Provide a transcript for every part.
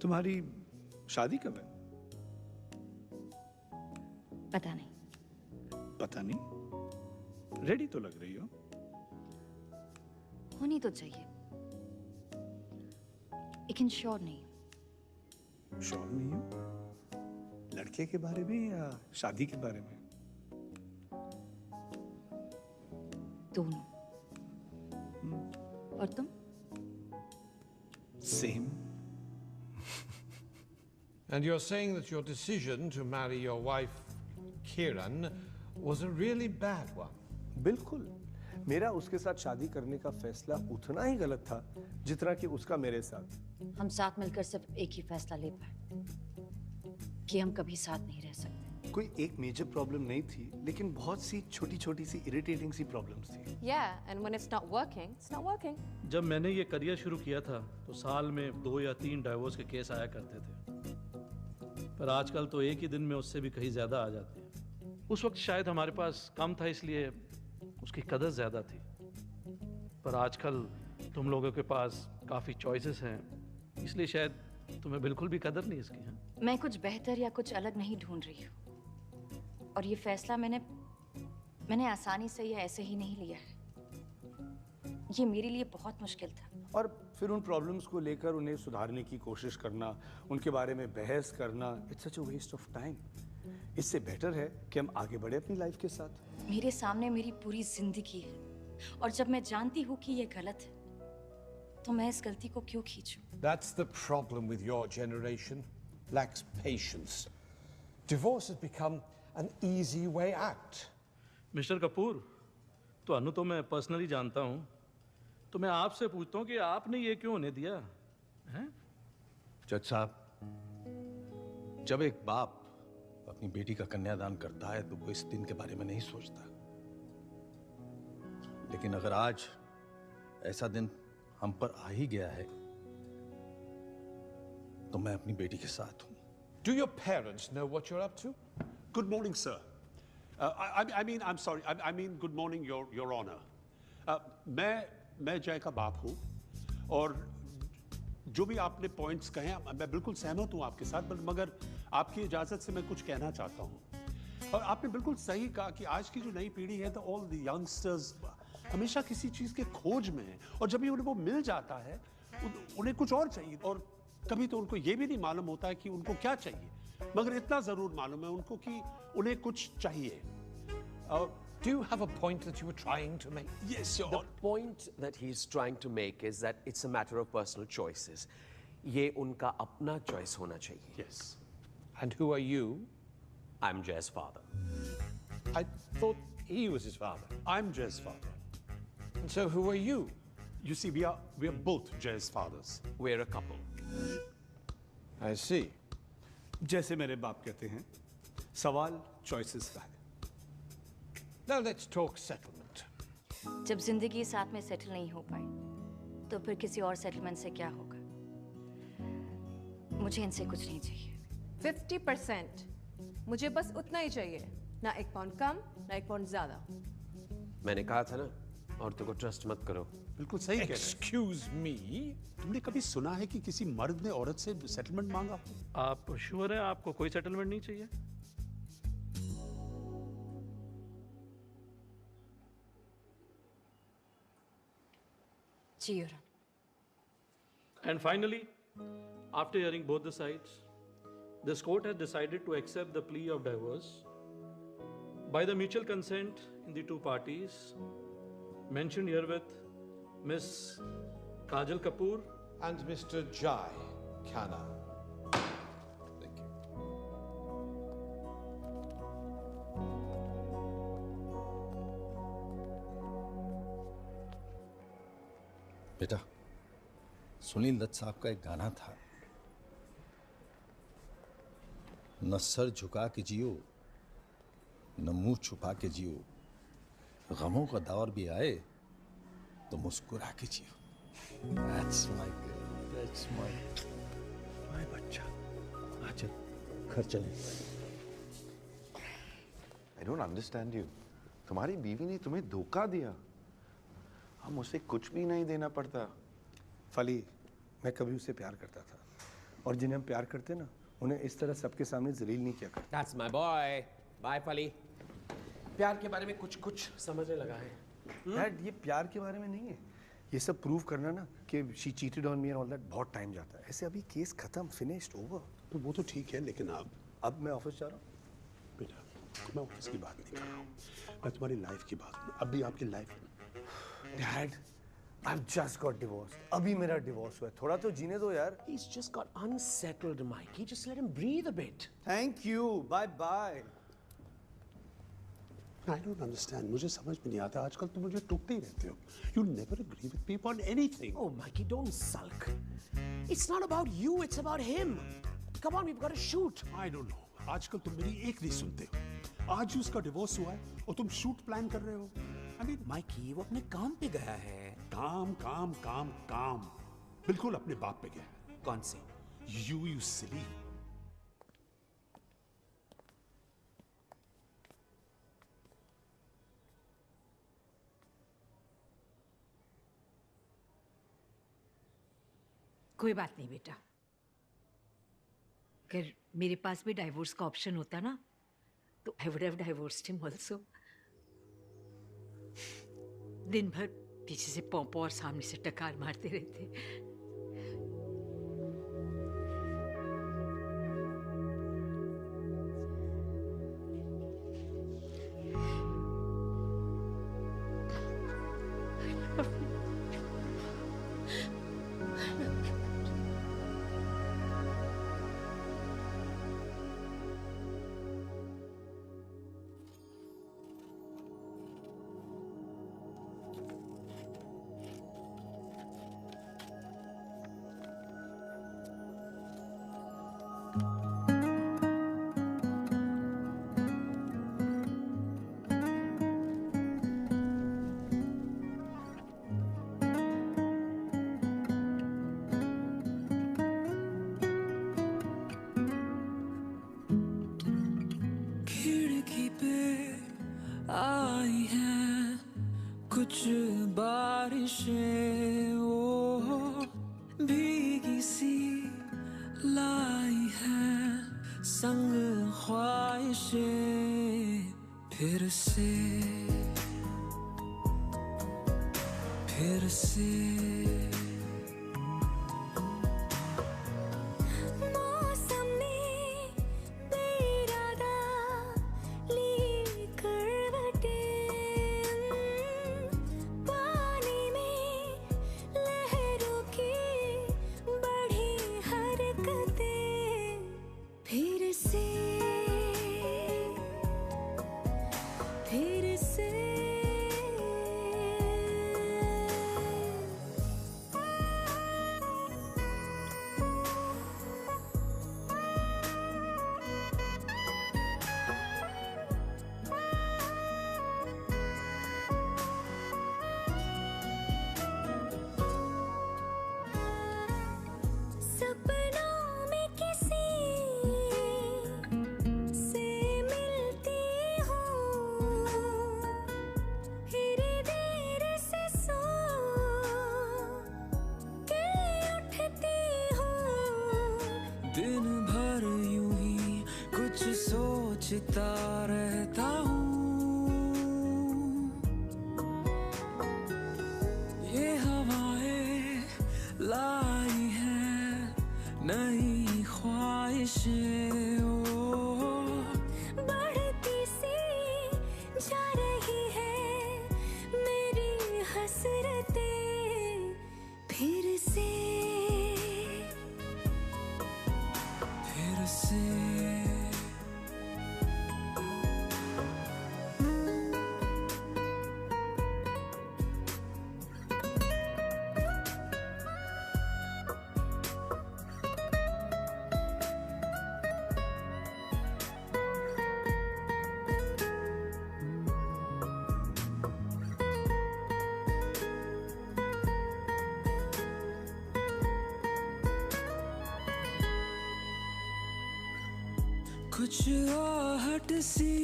तुम्हारी शादी कब है? पता नहीं। पता नहीं? रेडी तो लग रही हो। होनी तो चाहिए, लेकिन श्योर नहीं। श्योर नहीं हो? लड़के के बारे में या शादी के बारे में? दोनों। और तुम? Same. And you're saying that your decision to marry your wife, Kiran, was a really bad one? बिल्कुल। मेरा उसके साथ शादी करने का फैसला उतना ही गलत था जितना कि उसका मेरे साथ। हम साथ मिलकर सिर्फ एक ही फैसला ले पाए कि हम कभी साथ नहीं रह सकते। कोई एक मेजर प्रॉब्लम नहीं थी, लेकिन बहुत सी छोटी-छोटी सी इरिटेटिंग सी प्रॉब्लम्स थी। Yeah, and when it's not working, it's not working. जब मैंने ये करियर शुरू किया था तो साल में 2 या 3 डाइवोर्स के केस आया करते थे, पर आजकल तो एक ही दिन में उससे भी कहीं ज्यादा आ जाते हैं। उस वक्त शायद हमारे पास कम था इसलिए उसकी कदर ज्यादा थी, पर आजकल तुम लोगों के पास काफी चॉइसेस हैं, इसलिए शायद तुम्हें बिल्कुल भी कदर नहीं इसकी है। मैं कुछ बेहतर या कुछ अलग नहीं ढूंढ रही हूँ, और ये फैसला मैंने आसानी से या ऐसे ही नहीं लिया है। ये मेरे लिए बहुत मुश्किल था। और फिर उन प्रॉब्लम्स को लेकर उन्हें सुधारने की कोशिश करना, उनके बारे में बहस करना, it's such a waste of time. इससे बेटर है कि हम आगे बढ़े अपनी लाइफ के साथ। मेरे सामने मेरी पूरी जिंदगी है, और जब मैं जानती हूँ कि ये गलत है तो मैं इस गलती को क्यों खींचूं? That's the problem with your generation. Lacks patience. Divorce has become an easy way out. Mister Kapoor, तो अनु तो मैं पर्सनली जानता हूँ, तो मैं आपसे पूछता हूँ कि आपने ये क्यों होने दिया हैं? जज साहब, जब एक बाप अपनी बेटी का कन्यादान करता है तो वो इस दिन के बारे में नहीं सोचता, लेकिन अगर आज ऐसा दिन हम पर आ ही गया है तो मैं अपनी बेटी के साथ हूं। Do your parents know what you're up to? Good morning, sir. I mean, I'm sorry. I mean, good morning, Your Honor. मैं जय का बाप हूं, और जो भी आपने पॉइंट्स कहे मैं बिल्कुल सहमत हूं आपके साथ, मगर आपकी इजाजत से मैं कुछ कहना चाहता हूं। और आपने बिल्कुल सही कहा कि आज की जो नई पीढ़ी है, तो ऑल द यंगस्टर्स हमेशा किसी चीज के खोज में है, और जब भी उन्हें वो मिल जाता है उन्हें कुछ और चाहिए, और कभी तो उनको ये भी नहीं मालूम होता है कि उनको क्या चाहिए, मगर इतना जरूर मालूम है उनको कि उन्हें कुछ चाहिए। और Do you have a point that you were trying to make? Yes, Your The Honor. point that he's trying to make is that it's a matter of personal choices. ये उनका अपना choice होना चाहिए। Yes. And who are you? I'm Jay's father. I thought he was his father. I'm Jay's father. And so who are you? You see, we are both Jay's fathers. We're a couple. I see. जैसे मेरे बाप कहते हैं, सवाल choices का है। Now let's talk settlement. जब जिंदगी साथ में सेटल नहीं हो पाई तो फिर किसी और सेटलमेंट से क्या होगा? मुझे इनसे कुछ नहीं चाहिए। 50%। मुझे बस उतना ही चाहिए, ना 1 पाउंड कम ना 1 पाउंड ज्यादा। मैंने कहा था ना, औरतों को ट्रस्ट मत करो। बिल्कुल सही कह रहे हैं। Excuse me? तुमने कभी सुना है कि किसी मर्द ने औरत से सेटलमेंट मांगा? आप श्योर हैं आपको कोई सेटलमेंट नहीं चाहिए? जी your honour. And finally, after hearing both the sides, this court has decided to accept the plea of divorce by the mutual consent in the two parties mentioned herewith, Miss Kajal Kapoor And Mr. Jai Khanna. Thank you. बेटा, सुनील दत्त साहब का एक गाना था, न sir झुका के जियो न मुंह छुपा के जियो, गमों का दौर भी आए तो मुस्कुरा के जियो। That's my girl, that's my बच्चा। आचल, घर चले। I don't understand you. तुम्हारी बीवी ने तुम्हें धोखा दिया, हम उसे कुछ भी नहीं देना पड़ता। फली, मैं कभी उसे प्यार करता था, और जिन्हें हम प्यार करते हैं ना, उन्हें इस तरह सबके सामने जलील नहीं किया करते। That's my boy. Bye, Pali. प्यार के बारे में कुछ समझने लगा है। डैड, ये प्यार के बारे में नहीं है। ये सब प्रूव करना ना कि she cheated on me and all that बहुत टाइम जाता है। ऐसे अभी केस खत्म, फिनिश्ड, ओवर। तो वो तो ठीक है, लेकिन अब मैं ऑफिस जा रहा हूँ। बेटा, मैं ऑफिस की बात नहीं कर रहा हूँ, मैं तुम्हारी लाइफ की बात कर, अभी आपकी life. Dad, I've just got divorced. अभी मेरा डिवोर्स हुआ है, थोड़ा तो जीने दो यार। He's just got unsettled, Mikey. Just let him breathe a bit. Thank you. Bye bye. I don't understand. मुझे समझ में नहीं आता, आजकल तुम मुझे टोकते ही रहते हो. You never agree with me on anything. Oh, Mikey, don't sulk. It's not about you, it's about him. Come on, we've got to shoot. I don't know. आजकल तुम मेरी एक नहीं सुनते हो. आज ही उसका डिवोर्स हुआ है और तुम शूट प्लान कर रहे हो. I mean, माइकी, वो अपने काम पे गया है। काम काम काम काम बिल्कुल अपने बाप पे गया. कौन से? You silly. कोई बात नहीं बेटा, अगर मेरे पास भी डाइवोर्स का ऑप्शन होता ना तो I would have divorced him also. दिन भर पीछे से पौंपो और सामने से टकार मारते रहते। आई हैं कुछ बारिशें, ओ भीगी सी लाई हैं संग ख्वाहिशें। फिर से दिन भर यूं ही कुछ सोचता रहता हूँ। ये हवाएं लाई हैं नई ख्वाहिशें, ओ बढ़ती सी जा रही है मेरी हसरतें। फिर से कुछ आहट सी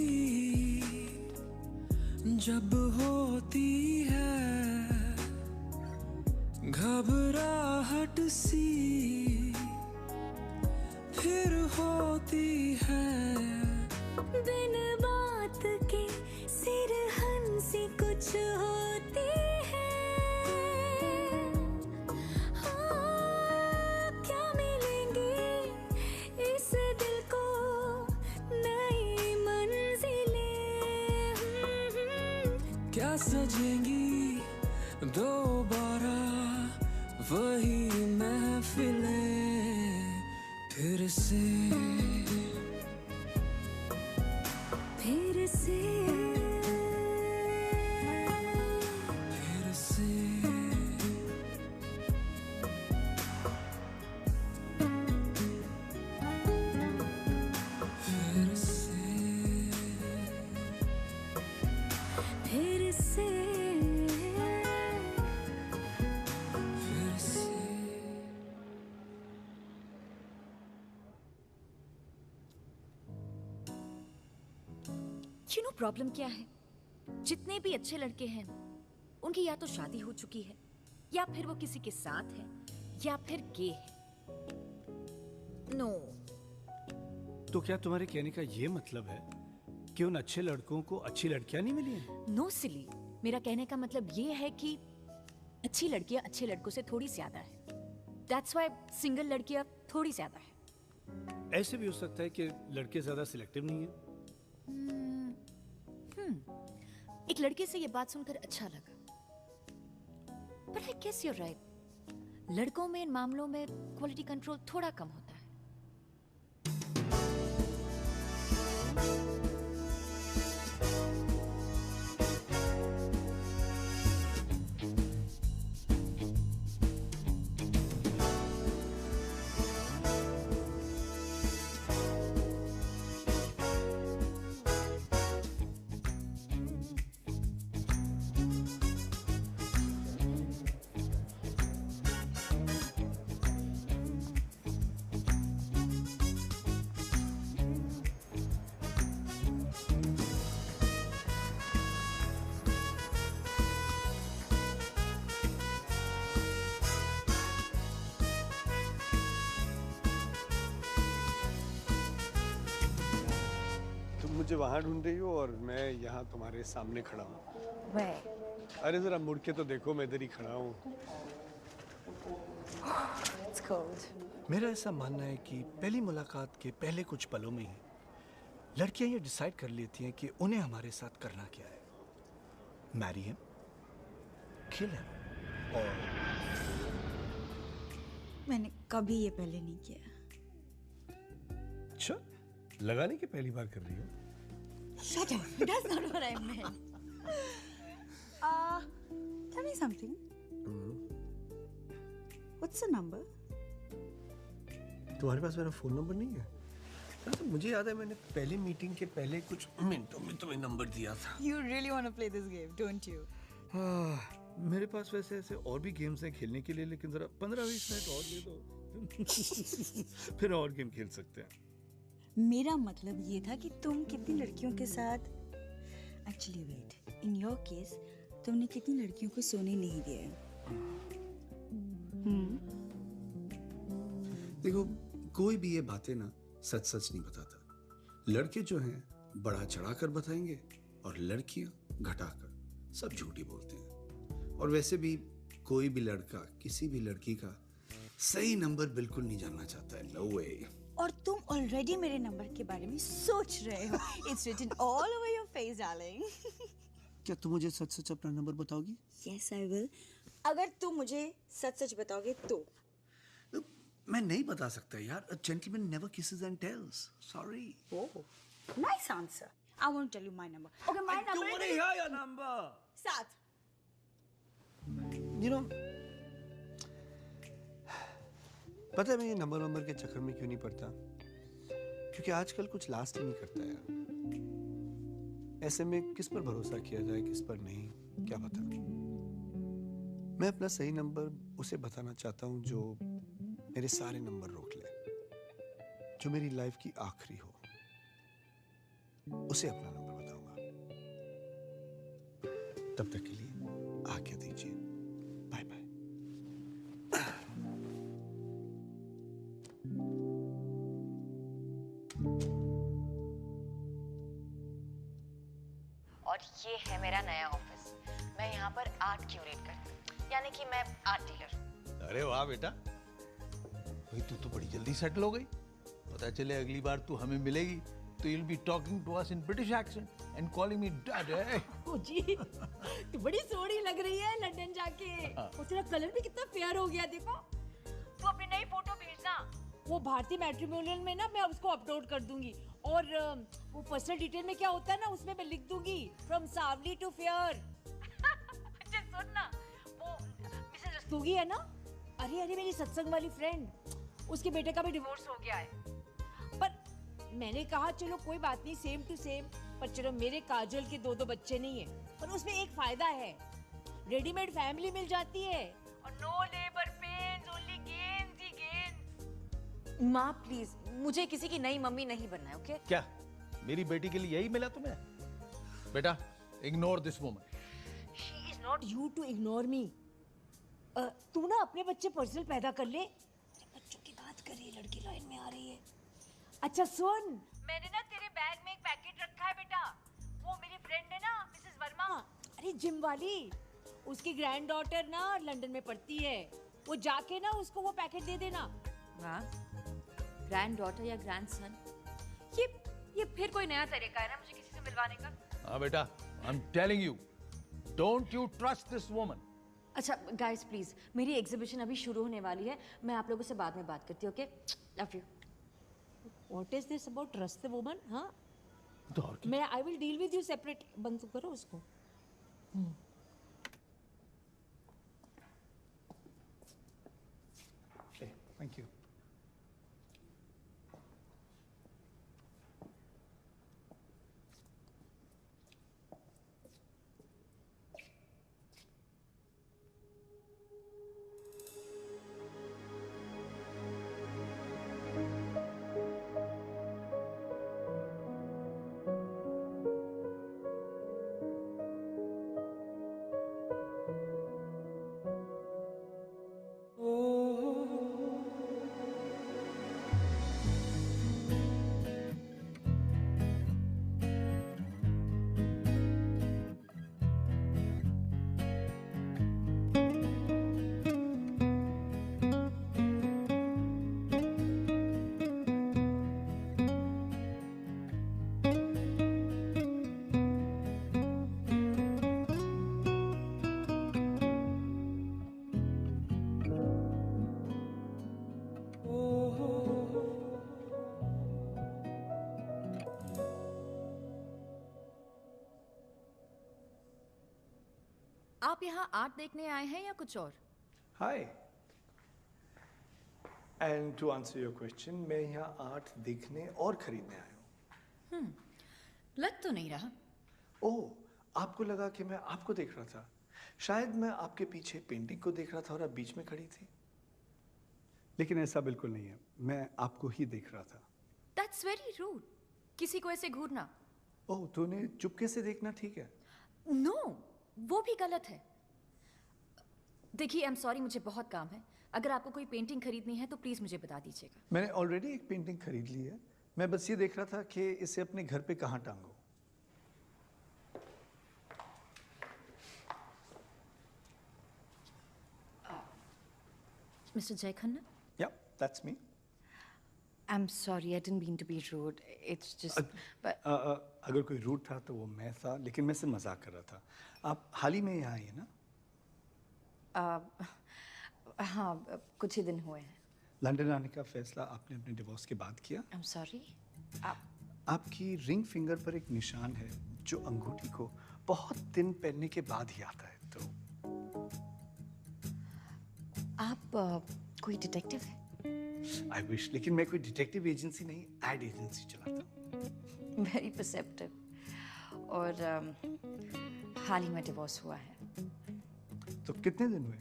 जब होती है, घबराहट सी क्या सजेंगी दोबारा वही महफिलें फिर से फिर से फिर से फिर से फिर से फिर से You know प्रॉब्लम क्या है? जितने भी अच्छे लड़के हैं उनकी या तो शादी हो चुकी है या फिर वो किसी के साथ है या फिर गे है। नो तो क्या तुम्हारे कहने का ये मतलब है कि उन अच्छे लड़कों को अच्छी लड़कियां नहीं मिली हैं? नो सिली, मेरा कहने का मतलब ये है कि अच्छी लड़कियां अच्छे लड़कों से थोड़ी ज्यादा है। दैट्स व्हाई सिंगल लड़कियां थोड़ी ज्यादा है। ऐसे भी हो सकता है कि लड़के ज्यादा सिलेक्टिव नहीं है। एक लड़के से ये बात सुनकर अच्छा लगा, but I guess you're right. लड़कों में इन मामलों में क्वालिटी कंट्रोल थोड़ा कम होता है। मुझे वहां ढूंढ रही हो और मैं यहाँ तुम्हारे सामने खड़ा हूँ। अरे जरा मुड़ के तो देखो, मैं इधर ही खड़ा हूँ। मेरा ऐसा मानना है कि पहली मुलाकात के पहले कुछ पलों में ही लड़कियां ये डिसाइड कर लेती हैं कि उन्हें हमारे साथ करना क्या है। मैरी हिम, किल हिम, और मैंने कभी ये पहले नहीं किया। अच्छा, लगाने की पहली बार कर रही हो? Shut up. That's not what I meant. Tell me something. What's the number? तुम्हारे पास मेरा फोन नंबर नहीं है? तो मुझे याद है मैंने पहली मीटिंग के पहले कुछ मिनटों में तुम्हें नंबर दिया था। You really want to play this game, don't you? मेरे पास वैसे ऐसे और भी गेम्स हैं खेलने के लिए, लेकिन जरा 15-20 मिनट और दे दो। फिर और गेम खेल सकते हैं। मेरा मतलब ये था कि तुम कितनी लड़कियों के साथ actually wait, in your case तुमने कितनी लड़कियों को सोने नहीं दिया। देखो, कोई भी ये बातें ना सच सच नहीं बताता। लड़के जो हैं बढ़ा चढ़ा कर बताएंगे और लड़कियां घटाकर सब झूठी बोलते हैं। और वैसे भी कोई भी लड़का किसी भी लड़की का सही नंबर बिल्कुल नहीं जानना चाहता है। नो वे। और तुम ऑलरेडी मेरे नंबर के बारे में सोच रहे हो। It's written all over your face, darling. क्या तुम मुझे सच सच अपना नंबर बताओगी? Yes, I will. अगर तुम मुझे सच सच बताओगे तो। मैं नहीं बता सकता यार। A gentleman never kisses and tells. Sorry. Oh, nice answer. I won't tell you my number. Okay, my number. I don't want to hear your number. 7. You know, पता है मैं ये नंबर के चक्कर में क्यों नहीं पड़ता? क्योंकि आजकल कुछ लास्ट ही नहीं करता यार। ऐसे में किस पर भरोसा किया जाए, किस पर नहीं, क्या पता। मैं अपना सही नंबर उसे बताना चाहता हूँ जो मेरे सारे नंबर रोक ले, जो मेरी लाइफ की आखिरी हो, उसे अपना नंबर बताऊंगा। तब तक के लिए आज्ञा दीजिए। Bye bye. और ये है मेरा नया ऑफिस। मैं यहाँ पर आर्ट क्यूरेट करती हूँ, यानी कि मैं आर्ट डीलर हूँ। अरे वाह बेटा, भाई तू तो बड़ी जल्दी सेटल हो गई। पता चले अगली बार तू हमें मिलेगी तो you'll be talking to us in British accent and calling me daddy. ओ जी, तू बड़ी सोहनी लग रही है लंदन जाके। और तेरा कलर भी कितना फेयर हो गया देखो। तू अपनी नई फोटो भेजना। वो भारतीय मैट्रिमोनियल में ना मैं उसको अपलोड कर दूंगी। और वो पर्सनल डिटेल में क्या होता है ना उसमें मैं लिख दूंगी फ्रॉम सावली टू फेयर। अच्छा सुन ना, वो मिसेस रस्तोगी है ना, अरे मेरी सत्संग वाली फ्रेंड, उसके बेटे का भी डिवोर्स हो गया है। पर मैंने कहा चलो कोई बात नहीं, सेम टू सेम। पर चलो मेरे काजल के 2 बच्चे नहीं है, पर उसमें एक फायदा है, रेडीमेड फैमिली मिल जाती है और no labour pains, only gains ही गेन्स। माँ प्लीज, मुझे किसी की नई मम्मी नहीं बनना है, ओके? क्या मेरी बेटी के लिए यही मिला तुम्हें? बेटा, ignore this woman. She is not you to ignore me. तू ना अपने बच्चे पर्सनल पैदा कर ले। बच्चों की बात कर रही है, लड़की लाइन में आ रही है। अच्छा सुन, मैंने ना तेरे बैग में एक पैकेट रखा है बेटा। वो मेरी फ्रेंड है ना मिसेस वर्मा, अरे जिम वाली, उसकी ग्रैंड डॉटर ना लंदन में पढ़ती है। वो जाके ना उसको वो पैकेट दे देना। हाँ, ग्रैंड डॉटर या ग्रैंड सन, ये फिर कोई नया तरीका है ना मुझे किसी से मिलवाने का। हाँ बेटा, I'm telling you, don't you trust this woman. अच्छा गाइस प्लीज, मेरी एग्जीबिशन अभी शुरू होने वाली है, मैं आप लोगों से बाद में बात करती हूँ, okay? Love you. What is this about trust the woman? हाँ? मैं I will deal with you separate. बंद तो करो उसको। Thank you. आप यहाँ आर्ट देखने आए हैं या कुछ और? Hi. And to answer your question, मैं यहाँ आर्ट देखने और खरीदने आया हूँ। लग तो नहीं रहा। ओह, आपको लगा कि मैं आपको देख रहा था। शायद मैं आपके पीछे पेंटिंग को देख रहा था और आप बीच में खड़ी थी। लेकिन ऐसा बिल्कुल नहीं है, मैं आपको ही देख रहा था। That's very rude. किसी को ऐसे घूरना। ओह, तूने चुपके से देखना ठीक है? No, वो भी गलत है। देखिए, आई एम सॉरी, मुझे बहुत काम है। अगर आपको कोई पेंटिंग खरीदनी है तो प्लीज मुझे बता दीजिएगा। मैंने ऑलरेडी एक पेंटिंग खरीद ली है। मैं बस ये देख रहा था कि इसे अपने घर पे कहाँ टांगूं। मिस्टर जय Khanna? Yeah, that's me. I'm sorry, I didn't mean to be rude. It's just, but अगर कोई रूट था तो वो मैं था, लेकिन मैं सिर्फ मजाक कर रहा था। आप हाल ही में यहाँ आई है ना? हाँ, कुछ ही दिन हुए हैं। लंदन आने का फैसला आपने अपने डिवोर्स के बाद किया? I'm sorry. आपकी रिंग फिंगर पर एक निशान है जो अंगूठी को बहुत दिन पहनने के बाद ही आता है। तो आप कोई डिटेक्टिव हैं? I wish, लेकिन मैं कोई डिटेक्टिव एजेंसी नहीं, एड एजेंसी चलाता हूँ। Very perceptive. और हाल ही में डिवोर्स हुआ है। तो कितने दिन हुए?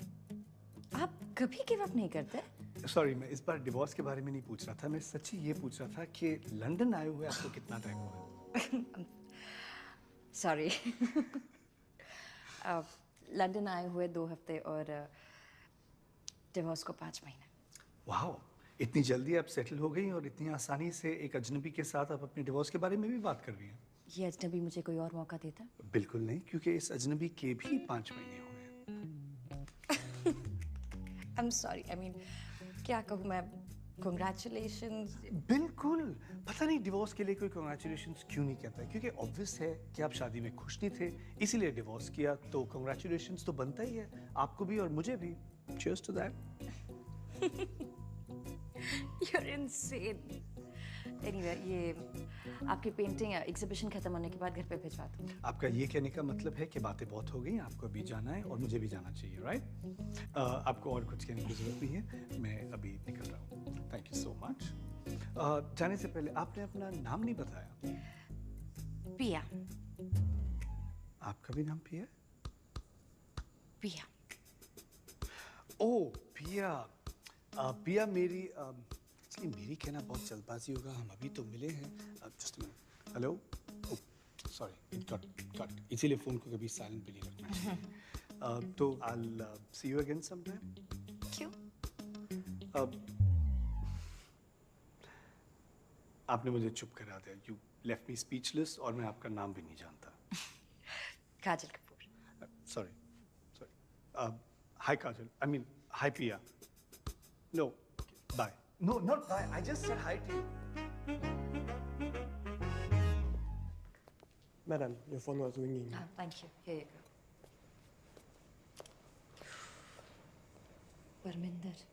आप कभी गिव अप नहीं करते? सॉरी, मैं इस बार डिवोर्स के बारे में नहीं पूछ रहा था। मैं सच्ची ये पूछ रहा था कि लंदन आए हुए आपको कितना टाइम हुआ? सॉरी। लंदन आए हुए 2 हफ्ते और डिवोर्स को 5 महीने। वाह, इतनी जल्दी आप सेटल हो गई और इतनी आसानी से एक अजनबी के साथ आप अपने डिवोर्स के बारे में भी बात कर रही हैं। ये अजनबी मुझे कोई और मौका देता? बिल्कुल नहीं, क्योंकि इस अजनबी के भी 5 महीने हो गए। I'm sorry, I mean, क्या कहूँ मैं, Congratulations. बिल्कुल। पता नहीं डिवोर्स के लिए कोई कॉन्ग्रेचुलेशंस क्यों नहीं कहता है, क्योंकि ऑब्वियस है कि आप शादी में खुश नहीं थे, इसीलिए डिवोर्स किया, तो कॉन्ग्रेचुलेशंस तो बनता ही है, आपको भी और मुझे भी। Cheers to that. You're insane. Anyway, ये आपकी पेंटिंग एग्जीबिशन खत्म होने के बाद घर पे भिजवा दूँ। आपका ये कहने का मतलब है कि बातें बहुत हो गई, आपको अभी जाना है और मुझे भी जाना चाहिए, राइट? आपको और कुछ कहने की जरूरत नहीं है, मैं अभी निकल रहा हूँ। Thank you so much. जाने से पहले आपने अपना नाम नहीं बताया। पिया। आपका भी नाम पिया? पिया। ओह पिया। पिया मेरी एक्चुअली मेरी कहना बहुत जल्दबाजी होगा, हम अभी तो मिले हैं। Just minute. Hello. Sorry, it cut, इसीलिए फोन को कभी साइलेंट पे नहीं रखना चाहिए। तो I'll see you again sometime. क्यों? आपने मुझे चुप करा दिया। You left me speechless और मैं आपका नाम भी नहीं जानता। काजल Kapoor. Sorry. Hi Kajal. I mean, hi Pia. No. Bye. No, not bye. I just said hi to you. Madam, your phone was ringing. Thank you. Here you go. Parminder.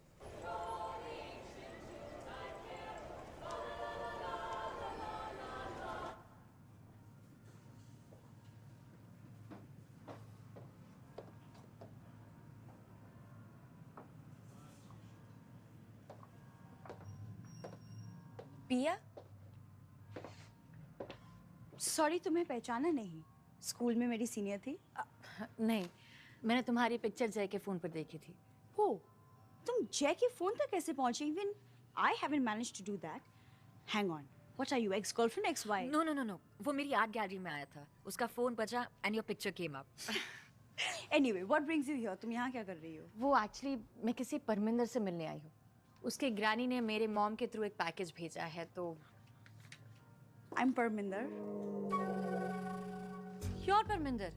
पिया, sorry तुम्हें पहचाना नहीं। स्कूल में मेरी सीनियर थी। नहीं, मैंने तुम्हारी पिक्चर जय के फोन पर देखी थी। हो, तुम जय के फोन तक कैसे पहुंची? Even I haven't managed to do that. Hang on, what are you, ex-girlfriend, ex-wife? No. वो मेरी आर्ट गैलरी में आया था। उसका फोन बजा and your picture came up. Anyway, what brings you here? तुम यहाँ क्या कर रही हो? वो एक्चुअली मैं किसी परमिंदर से मिलने आई हूँ। उसके ग्रैनी ने मेरे मॉम के थ्रू एक पैकेज भेजा है, तो I'm Parminder. You're Parminder.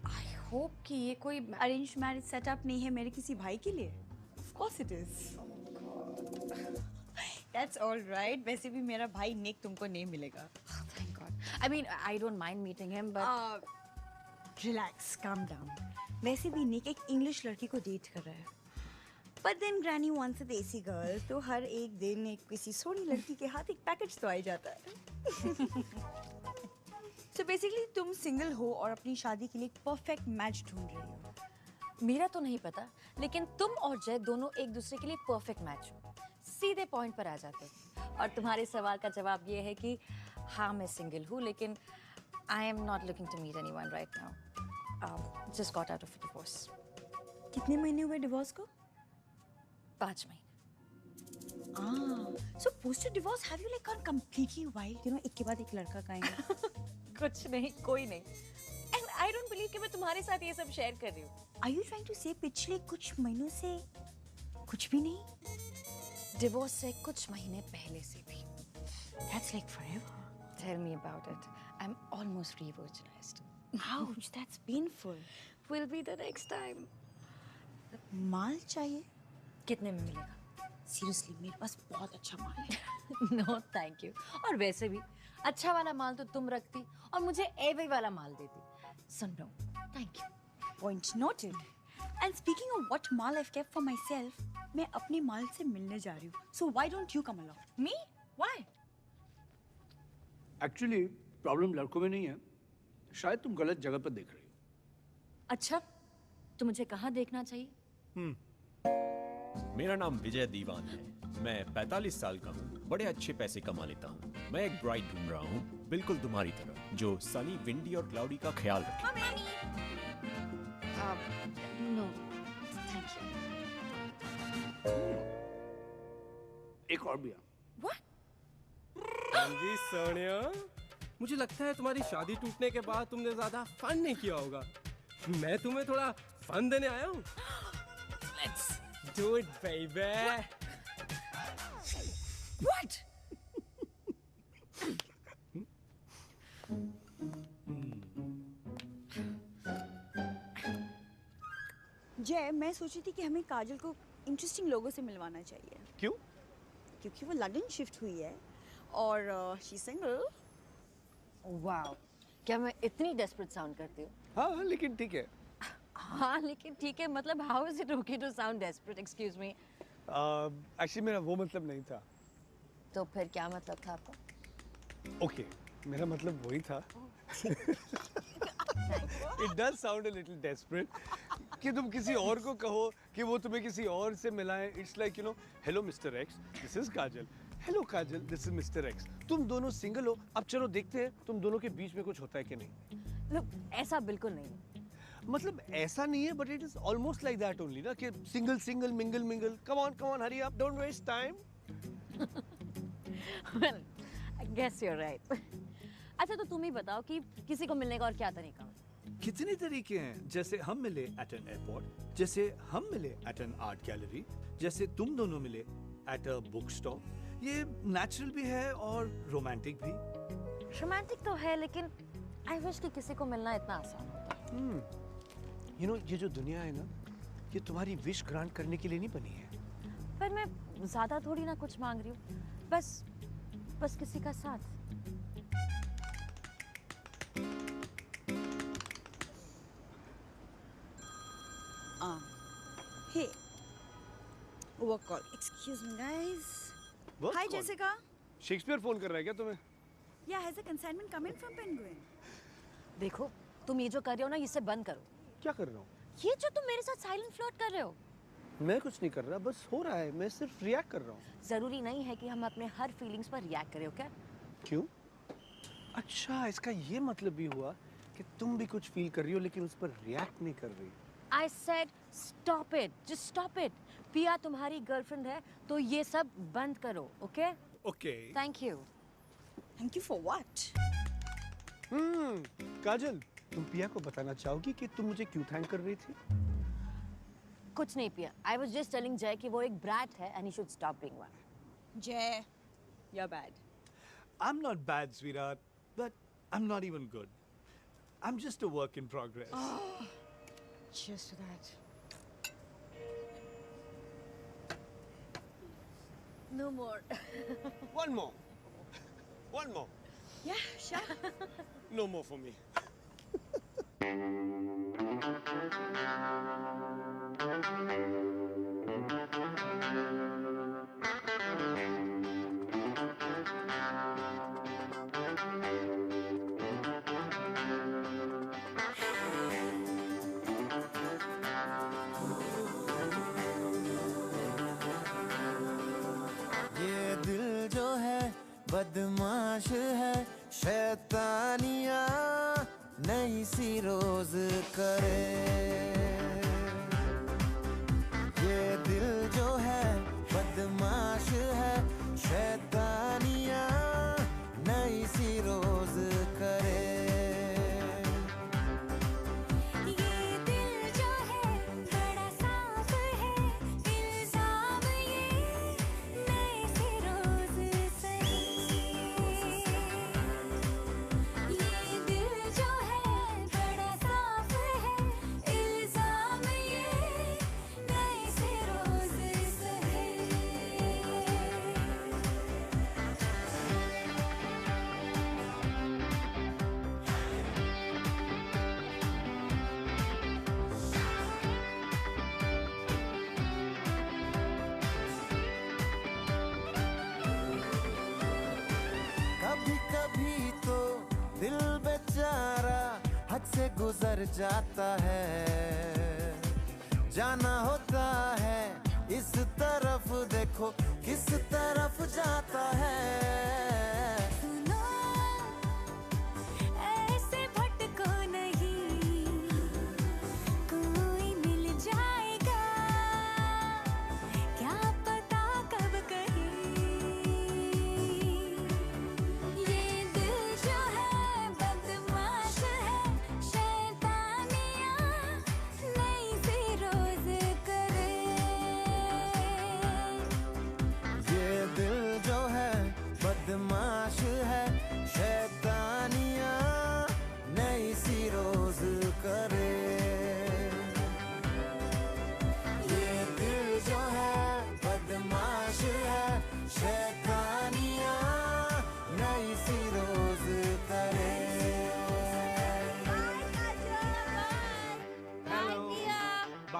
I hope कि ये कोई अरेंज मैरिज सेटअप नहीं है मेरे किसी भाई के लिए। Of course it is. That's all right. वैसे भी मेरा भाई निक तुमको नहीं मिलेगा। Thank God. I mean, I don't mind meeting him, but relax, calm down. वैसे भी निक एक इंग्लिश लड़की को डेट कर रहा है। But then Granny wants a देसी गर्ल, तो हर एक दिन एक किसी सोनी लड़की के हाथ एक पैकेज तो आ ही जाता है। So basically तुम सिंगल हो और अपनी शादी के लिए एक परफेक्ट मैच ढूंढ रही हो। मेरा तो नहीं पता, लेकिन तुम और जय दोनों एक दूसरे के लिए परफेक्ट मैच हो। सीधे पॉइंट पर आ जाते हो। और तुम्हारे सवाल का जवाब ये है कि हाँ मैं सिंगल हूँ, लेकिन I am not looking to meet anyone right now. Just got out of a divorce. कितने महीने हुए डिवोर्स को? 5 महीने। So post your divorce, have you like gone completely wild? You know, एक के बाद एक लड़का कहेंगे। कुछ नहीं, कोई नहीं। And I don't believe कि मैं तुम्हारे साथ ये सब शेयर कर रही हूँ। Are you trying to say पिछले कुछ महीनों से कुछ भी नहीं? डिवोर्स से कुछ महीने पहले से भी। That's like forever. Tell me about it. I'm almost re-virginized. Ouch, that's painful. Will be the next time. माल चाहिए? कितने में मिलेगा? Seriously, मेरे पास बहुत अच्छा माल है। No, thank you. और वैसे भी अच्छा वाला माल तो तुम रखती और मुझे एवी वाला माल देती। So no, thank you. Point noted. And speaking of what mall I've kept for myself, मैं अपने माल से मिलने जा रही हूँ। So why don't you come along? Me? Why? Actually, problem लड़कों में नहीं है। शायद तुम गलत जगह पर देख रही हो। अच्छा, तो मुझे कहाँ देखना चाहिए? मेरा नाम विजय दीवान है। मैं 45 साल का हूँ, बड़े अच्छे पैसे कमा लेता हूँ। मैं एक ब्राइड ढूंढ रहा हूँ, बिल्कुल तुम्हारी तरह, जो सनी, विंडी और क्लाउडी का ख्याल रखे। No, thank you. एक और भी आ। हाँ जी सोनिया, मुझे लगता है तुम्हारी शादी टूटने के बाद तुमने ज्यादा फन नहीं किया होगा। मैं तुम्हें थोड़ा फन देने आया हूँ। Let's do it, baby. What? जय, मैं सोची थी कि हमें काजल को इंटरेस्टिंग लोगों से मिलवाना चाहिए। क्यों? क्योंकि वो लंदन शिफ्ट हुई है और शी सिंगल। वाओ, क्या मैं इतनी डेस्परेट साउंड करती हूँ? हाँ लेकिन ठीक है। हाँ लेकिन ठीक है मतलब how is it okay to sound desperate? Excuse me. Actually मेरा वो मतलब नहीं था। तो फिर क्या मतलब था आपका? ओके, मेरा मतलब वही था। It does sound a little desperate कि तुम किसी और को कहो कि वो तुम्हें किसी और से मिलाएं। It's like, you know, hello Mr. X, this is Kajal. Hello Kajal, this is Mr. X. तुम दोनों सिंगल हो, अब चलो देखते हैं तुम दोनों के बीच में कुछ होता है कि नहीं। Look, ऐसा बिल्कुल नहीं। मतलब ऐसा नहीं है, but it is almost like that only ना कि single single mingle mingle. Come on, hurry up, don't waste time. Well, I guess you're right. अच्छा तो तुम ही बताओ कि किसी को मिलने का और क्या तरीका? कितने तरीके हैं, जैसे हम मिले एट एन एयरपोर्ट, जैसे हम मिले एट एन आर्ट गैलरी, जैसे तुम दोनों मिले एट अ बुक स्टॉल। ये नेचुरल भी है और रोमांटिक भी। रोमांटिक तो है लेकिन आई विश कि किसी को मिलना इतना आसान होता। यू नो ये जो दुनिया है ना, ये तुम्हारी विश ग्रांट करने के लिए नहीं बनी है। पर मैं ज्यादा थोड़ी ना कुछ मांग रही हूँ, बस किसी का साथ। Hey, work call. Excuse me, guys. Work Hi, call? Jessica. Shakespeare phone कर रहा है क्या तुम्हें? Yeah, has a consignment come in from Penguin? देखो, तुम ये जो कर रहे हो ना, इससे बंद करो। क्या कर रहा हूँ? ये जो तुम मेरे साथ साइलेंट फ्लर्ट कर रहे हो। मैं कुछ नहीं कर रहा, बस हो रहा है, मैं सिर्फ रिएक्ट कर रहा हूँ। जरूरी नहीं है कि हम अपने हर फीलिंग्स पर रिएक्ट करें, ओके? क्यों? अच्छा, इसका ये मतलब भी हुआ कि तुम भी कुछ फील कर रही हो लेकिन उस पर रिएक्ट नहीं कर रही। I said stop it, just stop it. पिया तुम्हारी गर्लफ्रेंड है, तो ये सब बंद करो, okay? Okay. Thank you. Thank you for what? काजल, तुम पिया को बताना चाहोगी कि तुम मुझे क्यों थैंक कर रही थी? कुछ नहीं पिया। I was just telling जय कि वो एक brat है and he should stop being one. Jay, you're bad. I'm not bad, sweetheart, but I'm not even good. I'm just a work in progress. Cheers to that. No more. One more. One more. Yeah, sure. No more for me. बदमाश है, शैतानिया नई सी रोज करे। ये दिल जो है बदमाश है, शैतानिया नई सी रोज करे। से गुजर जाता है, जाना होता है इस तरफ, देखो किस तरफ जाता है। सुनो, ऐसे भटको नहीं, कोई मिल जाएगा, क्या पता कब कहीं। ये दिल जो है बदमाश है, शैतानियाँ नई सी रोज करे। ये दिल जो है बदमाश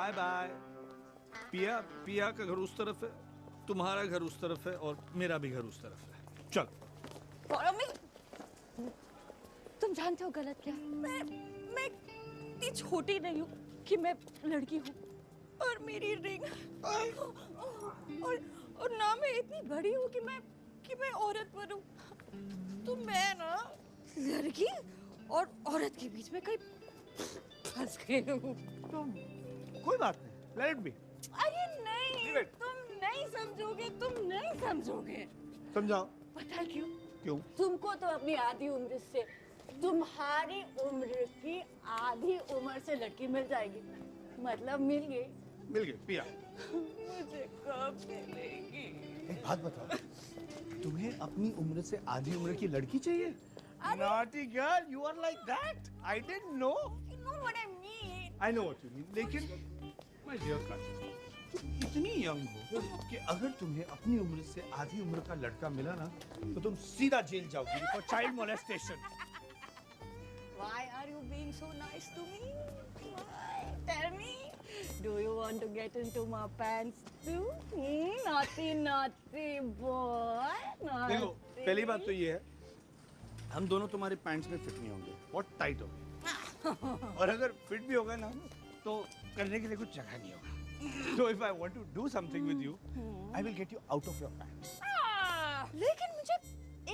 बाय बाय। पिया, पिया का घर उस तरफ है, तुम्हारा घर उस तरफ है और मेरा भी घर उस तरफ है। चल। तुम जानते हो गलत क्या? मैं इतनी छोटी नहीं हूँ कि मैं लड़की हूँ, और मेरी रिंग और ना मैं इतनी बड़ी हूँ कि मैं औरत बनूं। तो मैं ना लड़की और औरत के बीच में कहीं फंस गई हूँ। तुम कोई बात नहीं, let it be। अरे नहीं, तुम नहीं समझोगे। समझाओ। पता है क्यों? क्यों? तुमको तो अपनी आधी उम्र से, तुम्हारी उम्र की आधी उम्र से लड़की मिल जाएगी, मतलब मिल गई। पिया। मुझे कब मिलेगी? एक बात बताओ, तुम्हें अपनी उम्र से आधी उम्र की लड़की चाहिए? Naughty girl, you are like that. I didn't know. You know what I mean? I know what you mean. लेकिन my dear Kachi, तुम इतनी यंग हो कि अगर तुम्हें अपनी उम्र से आधी उम्र का लड़का मिला ना, तो तुम सीधा जेल जाओगी for child molestation. Why are you being so nice to me? Why? Tell me. Do you want to get into my pants too? Naughty boy. Naughty. देखो, पहली बात तो ये है, हम दोनों तुम्हारे पैंट्स में फिट नहीं होंगे, बहुत टाइट होंगे। और अगर फिट भी होगा ना, तो करने के लिए कुछ जगह नहीं होगा। So if I want to do something with you, I will get you out of your pants. लेकिन मुझे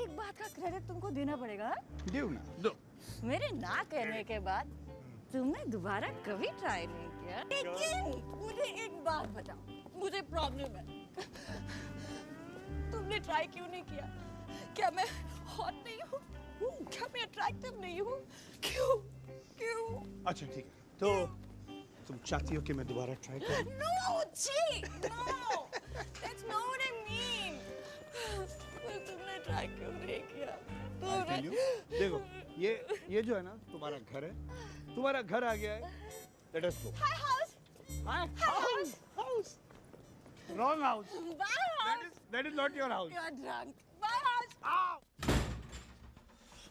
एक बात का क्रेडिट तुमको देना पड़ेगा। दो ना, दो। मेरे ना कहने के बाद तुमने दोबारा कभी ट्राई नहीं किया। लेकिन मुझे एक बात बताओ, मुझे प्रॉब्लम है। तुमने ट्राई क्यों नहीं किया? क्या मैं हॉट नहीं हूँ? क्या मैं अट्रैक्टिव नहीं हूँ? क्यों? अच्छा ठीक है, तो तुम चाहती हो कि मैं दोबारा ट्राई करूं? No, जी, no. That's not what I mean. तुमने ट्राई क्यों नहीं किया? देखो, ये जो है ना, तुम्हारा घर है, तुम्हारा घर आ गया है। Let us go. Hi house. House. Wrong house. Bye house. That is not your house. You are drunk. Bye house.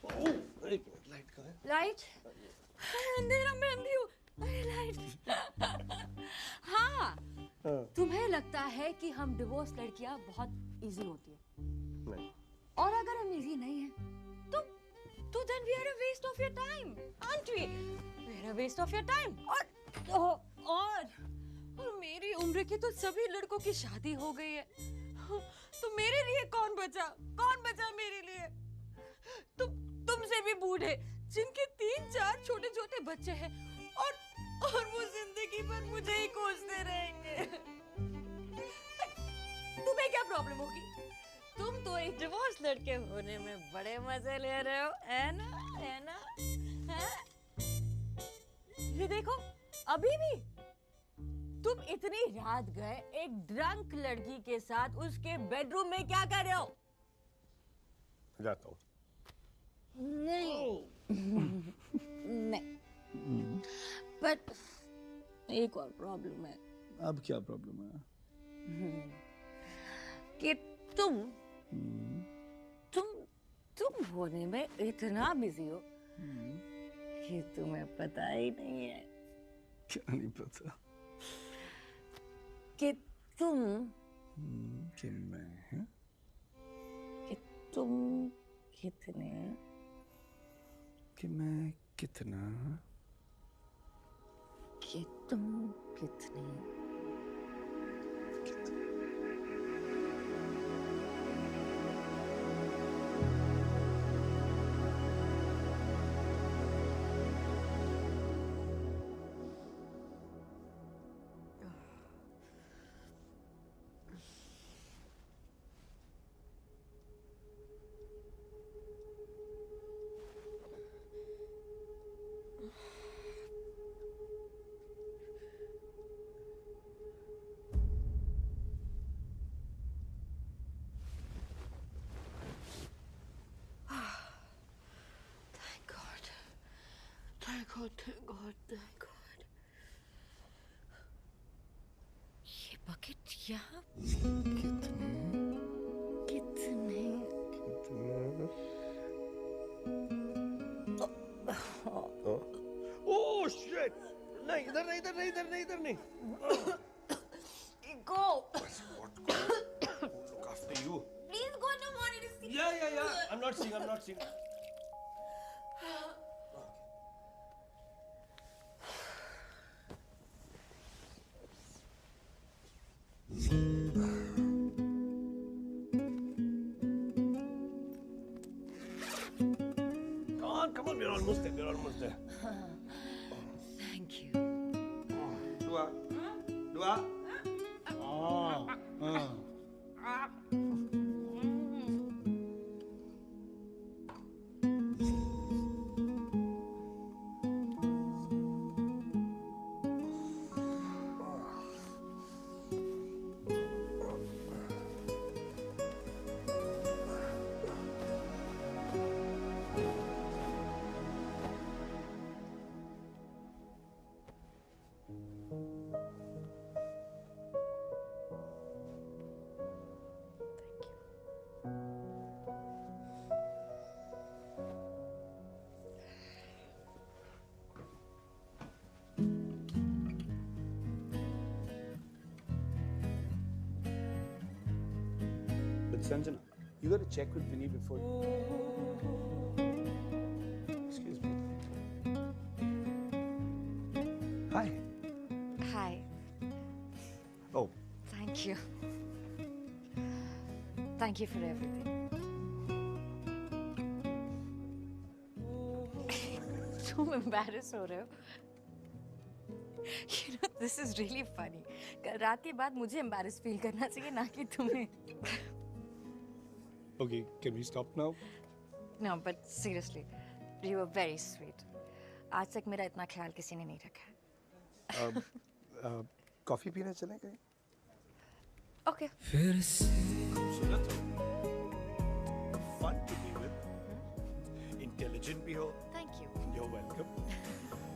Oh, very good. Light का है? Light? अंधेरा में अंधी हूँ। लाइट। हाँ, तुम्हें लगता है कि हम डिवोर्स लड़कियां बहुत इजी होती है, नहीं। और अगर हम इजी नहीं हैं, तो then we are a waste of your time, aren't we? We are a waste of your time. और मेरी उम्र के तो सभी लड़कों की शादी हो गई है, तो मेरे लिए कौन बचा मेरे लिए? तुमसे भी बूढ़े, जिनके 3-4 छोटे-छोटे बच्चे हैं, और वो जिंदगी भर मुझे ही कोसते रहेंगे। तुम्हें क्या प्रॉब्लम होगी? तुम तो एक डिवोर्स लड़के होने में बड़े मजे ले रहे हो, है ना? हैं? ये देखो, अभी भी तुम इतनी रात गए एक ड्रंक लड़की के साथ उसके बेडरूम में क्या कर रहे हो? जाता हूँ। नहीं। बट एक और प्रॉब्लम है। अब क्या प्रॉब्लम है? कि तुम होने में इतना बिजी हो कि तुम्हें पता ही नहीं है। क्या नहीं पता? कि तुम कि मैं हैं? कि तुम कितने? कि मैं कितना? कि तुम कितने? Thank God. ये बकेट यहाँ कितने? Oh shit! नहीं, इधर नहीं। नहीं? Go. Look after you. Please go. No want to see. Yeah. I'm not seeing. Come on, we're almost there. Thank you. Dua. But Sanjana, you got to check with Vinny before. Excuse me. Hi. Hi. Oh, Thank you. Thank you for everything. तुम embarrassed हो रहे हो? You know, this is really funny. कल रात के बाद मुझे embarrassed feel करना चाहिए ना कि तुम्हें. okay. Can we stop now? No, but seriously, you were very sweet. आज तक मेरा इतना ख्याल किसी ने नहीं रखा है. कॉफी पीने चलें कहीं? Okay. खूबसूरत हो. Fun to be with. Intelligent भी हो. Thank you. You're welcome.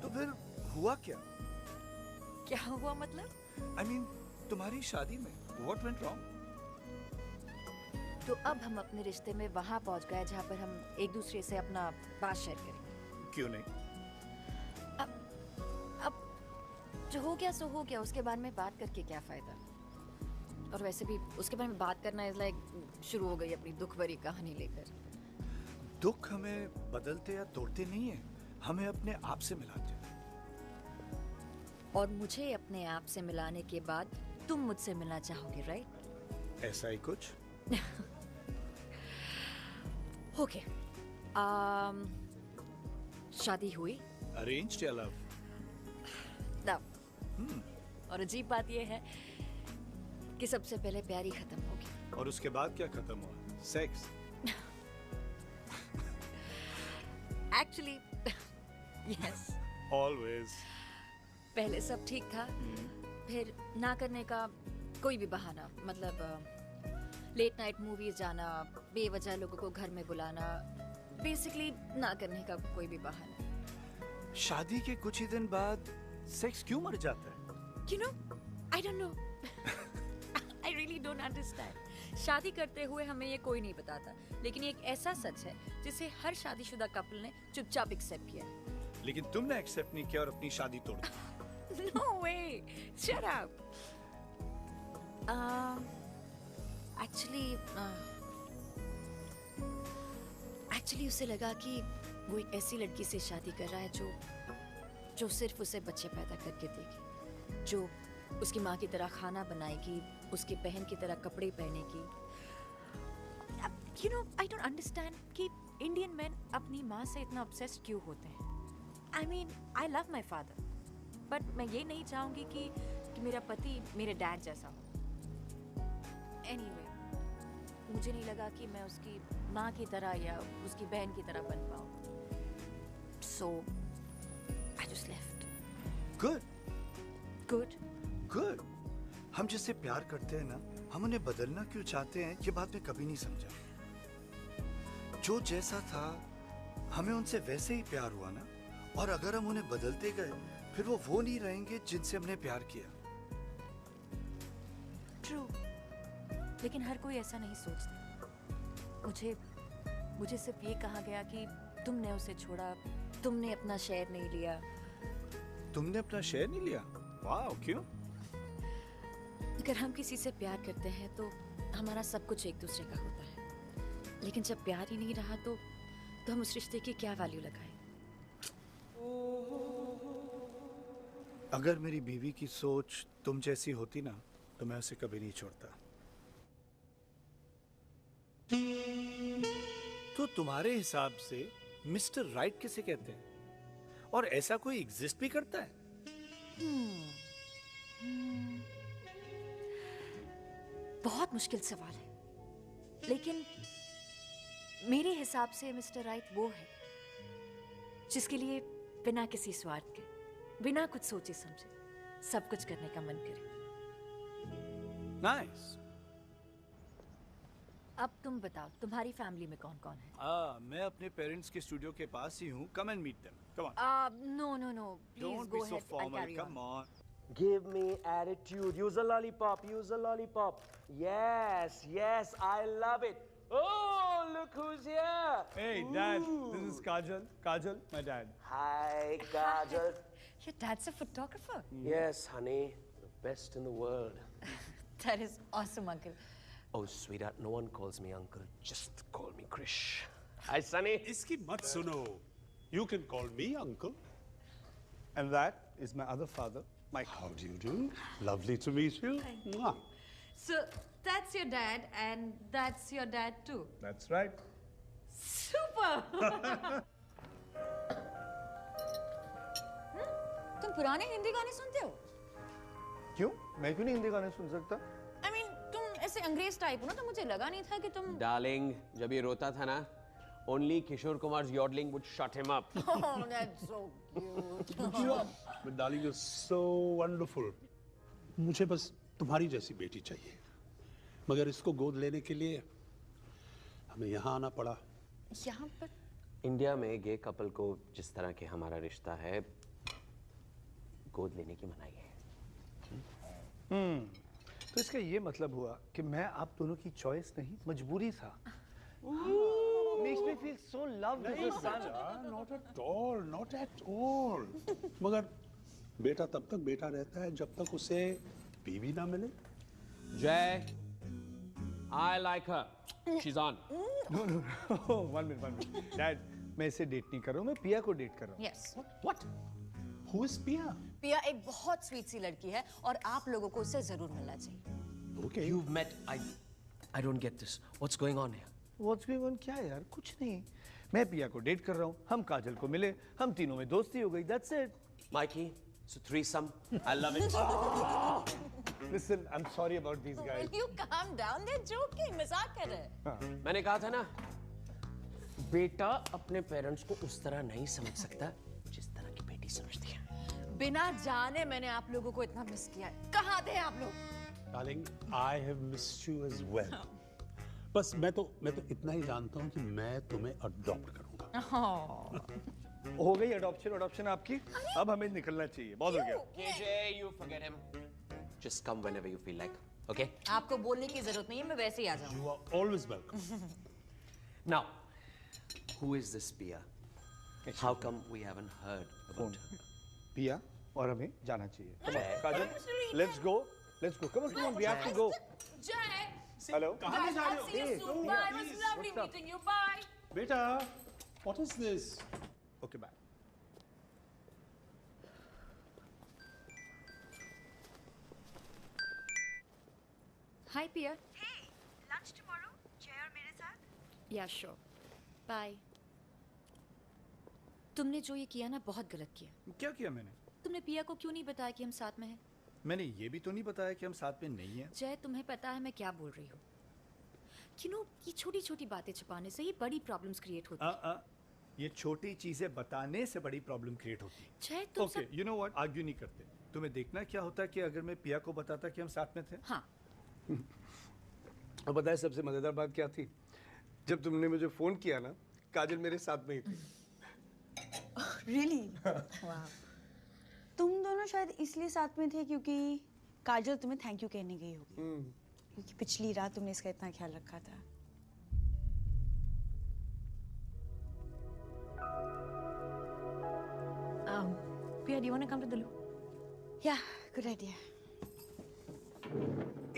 तो फिर हुआ क्या? क्या हुआ मतलब? I mean, तुम्हारी शादी में what went wrong? तो अब हम अपने रिश्ते में वहाँ पहुँच गए जहाँ पर हम एक दूसरे से अपना बात शेयर करें. क्यों नहीं? अब जो हो गया सो हो गया, उसके बारे में बात करके क्या फायदा? और वैसे भी उसके बारे में बात करना इज लाइक शुरू हो गई अपनी दुख भरी कहानी लेकर. दुख हमें बदलते या तोड़ते नहीं है, हमें अपने आप से मिलाते हैं. और मुझे अपने आप से मिलाने के बाद तुम मुझसे मिलना चाहोगे, राइट? ऐसा ही कुछ. ओके. शादी हुई? अरेंज्ड या लव? लव. और अजीब बात यह है कि सबसे पहले प्यार ही खत्म हो गया. और उसके बाद क्या खत्म हुआ? सेक्स? Actually yes. ऑलवेज. पहले सब ठीक था, फिर ना करने का कोई भी बहाना, मतलब लेट नाइट मूवीज जाना, बेवजह लोगों को घर में बुलाना, बेसिकली ना करने का कोई भी बहाना. शादी के कुछ ही दिन बाद सेक्स क्यों मर जाता है? You know, I don't know. I really don't understand. शादी करते हुए हमें ये कोई नहीं बताता, लेकिन ये एक ऐसा सच है जिसे हर शादीशुदा कपल ने चुपचाप एक्सेप्ट किया. लेकिन तुमने एक्सेप्ट नहीं किया और अपनी शादी तोड़ दी. No way. Shut up. Actually उसे लगा कि वो एक ऐसी लड़की से शादी कर रहा है जो सिर्फ उसे बच्चे पैदा करके देगी, जो उसकी माँ की तरह खाना बनाएगी, उसकी बहन की तरह कपड़े पहनेगी. You know, I don't understand कि इंडियन मैन अपनी माँ से इतना obsessed क्यों होते हैं. I mean, I love my father, but मैं ये नहीं चाहूँगी कि मेरा पति मेरे डैड जैसा हो. Anyway, मुझे नहीं लगा कि मैं उसकी माँ की तरह या उसकी बहन की तरह बन पाऊँ. So, I just left. Good. Good. Good. हम जिससे प्यार करते हैं ना, हम उन्हें बदलना क्यों चाहते हैं, ये बात मैं कभी नहीं समझा. जो जैसा था, हमें उनसे वैसे ही प्यार हुआ ना, और अगर हम उन्हें बदलते गए, फिर वो नहीं रहेंगे जिनसे हमने प्यार किया. True. लेकिन हर कोई ऐसा नहीं सोचता. मुझे सिर्फ ये कहा गया कि तुमने उसे छोड़ा, तुमने अपना शेयर नहीं लिया. तुमने अपना शेयर नहीं लिया? वाह, क्यों? अगर हम किसी से प्यार करते हैं तो हमारा सब कुछ एक दूसरे का होता है, लेकिन जब प्यार ही नहीं रहा तो हम उस रिश्ते की क्या वैल्यू लगाएं? अगर मेरी बीवी की सोच तुम जैसी होती ना तो मैं उसे कभी नहीं छोड़ता। तो तुम्हारे हिसाब से मिस्टर राइट किसे कहते हैं? और ऐसा कोई एग्जिस्ट भी करता है? बहुत मुश्किल सवाल है, लेकिन मेरे हिसाब से मिस्टर राइट वो है जिसके लिए बिना किसी स्वार्थ के, बिना कुछ सोचे समझे सब कुछ करने का मन करे। नाइस। अब तुम बताओ, तुम्हारी फैमिली में कौन कौन है? मैं अपने पेरेंट्स के स्टूडियो के पास ही हूँ। Come and meet them. Come on. No, please Don't go be so ahead. I'll formal. carry Come on. Give me attitude. Use a lollipop. Use a lollipop. Yes, I love it. Oh, look who's here. Hey, Dad. This is Kajal. Kajal, my dad. Hi, Kajal. Your dad's a photographer. Yes, honey. The best in the world. That is awesome, uncle. Oh, sweetheart, no one calls me uncle. Just call me Krish. Hi, Sunny. इसकी मत सुनो. You can call me uncle. And that is my other father, Mike. How do you do? Lovely to meet you. Mwah. So that's your dad and that's your dad too. That's right. Super. तुम पुराने हिंदी गाने सुनते हो? क्यों? मैं क्यों नहीं हिंदी गाने सुन सकता? I mean, तुम ऐसे अंग्रेज टाइप हो ना, तो मुझे लगा नहीं था कि तुम Darling, जब ये रोता था ना, only Kishore Kumar's yodeling would shut him up. Oh, that's so cute. But darling, you're so wonderful. मुझे बस तुम्हारी जैसी बेटी चाहिए, मगर इसको गोद लेने के लिए हमें यहाँ आना पड़ा। यहाँ पर? इंडिया में गे कपल को जिस तरह के हमारा रिश्ता है, गोद लेने की मनाही है। तो इसका ये मतलब हुआ कि मैं आप दोनों की चॉइस नहीं, मजबूरी था। Makes me feel so loved as a son. Not at all, not at all. मगर बेटा तब तक बेटा रहता है जब तक उसे बीवी ना मिले। Jay, I like her. She's on. No. One minute. Dad, मैं इसे डेट नहीं कर रहा हूँ, मैं पिया को डेट कर रहा हूँ। Yes. What? Who is Pia? पिया एक बहुत स्वीट सी लड़की है और आप लोगों को उससे जरूर मिलना चाहिए। Okay. You've met. I don't get this. What's going on here? What's going on? क्या यार? कुछ नहीं। मैं पिया को डेट कर रहा हूँ, हम काजल को मिले, हम तीनों में दोस्ती हो गई। That's it. Mikey, so threesome. I love it. Listen, I'm sorry about these guys. Will you calm down? They're joking. मजाक कर रहे हैं। मैंने कहा था ना, बेटा अपने पेरेंट्स को उस तरह नहीं समझ सकता जिस तरह की बेटी समझती है। बिना जाने मैंने आप लोगों को इतना मिस किया है। कहाँ थे आप लोग? Darling, I have missed you as well. बस मैं तो इतना ही जानता हूँ कि मैं तुम्हें अडॉप्ट करूँगा। हो गई अडॉप्शन आपकी? अब हमें निकलना चाहिए। बहुत हो गया। KJ, you forget him. Just come whenever you feel like. Okay? आपको बोलने की जरूरत नहीं है, मैं वैसे ही आ जाऊँ। You are always welcome. Now, who is this Pia? How come we haven't heard about her? पिया और हमें जाना चाहिए। Come on, Kajal, let's go. Come on, we have to go. Jay. Hello. कहाँ जा रहे I'll see you soon. Bye. It was lovely meeting you. Bye. बेटा, what is this? Okay, bye. Hi, Pia. Hey, lunch tomorrow? जय और मेरे साथ? Yeah, sure. Bye. तुमने जो ये किया ना, बहुत गलत किया। क्या किया मैंने? तुमने पिया को क्यों नहीं बताया कि हम साथ में हैं? मैंने ये भी तो नहीं बताया कि हम साथ में नहीं हैं। जय, तुम्हें पता है मैं क्या बोल रही हूँ? ये छोटी-छोटी बातें छुपाने से ही बड़ी प्रॉब्लम्स क्रिएट होती हैं। ये छोटी चीजें बताने से बड़ी प्रॉब्लम क्रिएट होती है। जय, तुम okay, you know what? Argue नहीं करते। तुम्हें देखना क्या होता कि अगर मैं पिया को बताता कि हम साथ में थे? हाँ। और पता है सबसे मजेदार बात क्या थी? जब तुमने मुझे फोन किया ना, काजल मेरे साथ में ही थी। Really? Wow. तुम दोनों शायद इसलिए साथ में थे क्योंकि काजल तुम्हें थैंक यू कहने गई होगी। क्योंकि पिछली रात तुमने इसका इतना ख्याल रखा था। Pia, do you want to come to the loo? Yeah, good idea.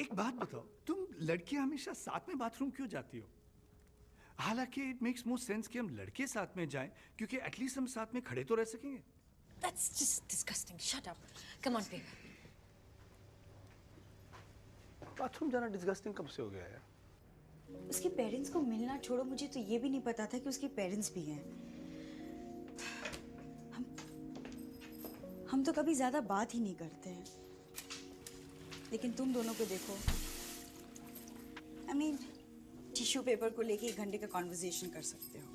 एक बात बताओ, तुम लड़कियां हमेशा साथ में बाथरूम क्यों जाती हो? हालांकि इट मेक्स मोर सेंस कि हम लड़के साथ में जाएं, क्योंकि एटलीस्ट हम साथ में खड़े तो रह सकेंगे। That's just disgusting. Shut up. Come on, babe. Bathroom जाना डिस्गस्टिंग कब से हो गया यार? उसके पेरेंट्स को मिलना छोड़ो, मुझे तो ये भी नहीं पता था कि उसके पेरेंट्स भी हैं। हम तो कभी ज्यादा बात ही नहीं करते हैं, लेकिन तुम दोनों को देखो, I mean, टिश्यू पेपर को लेके 1 घंटे का कॉन्वर्सेशन कर सकते हो।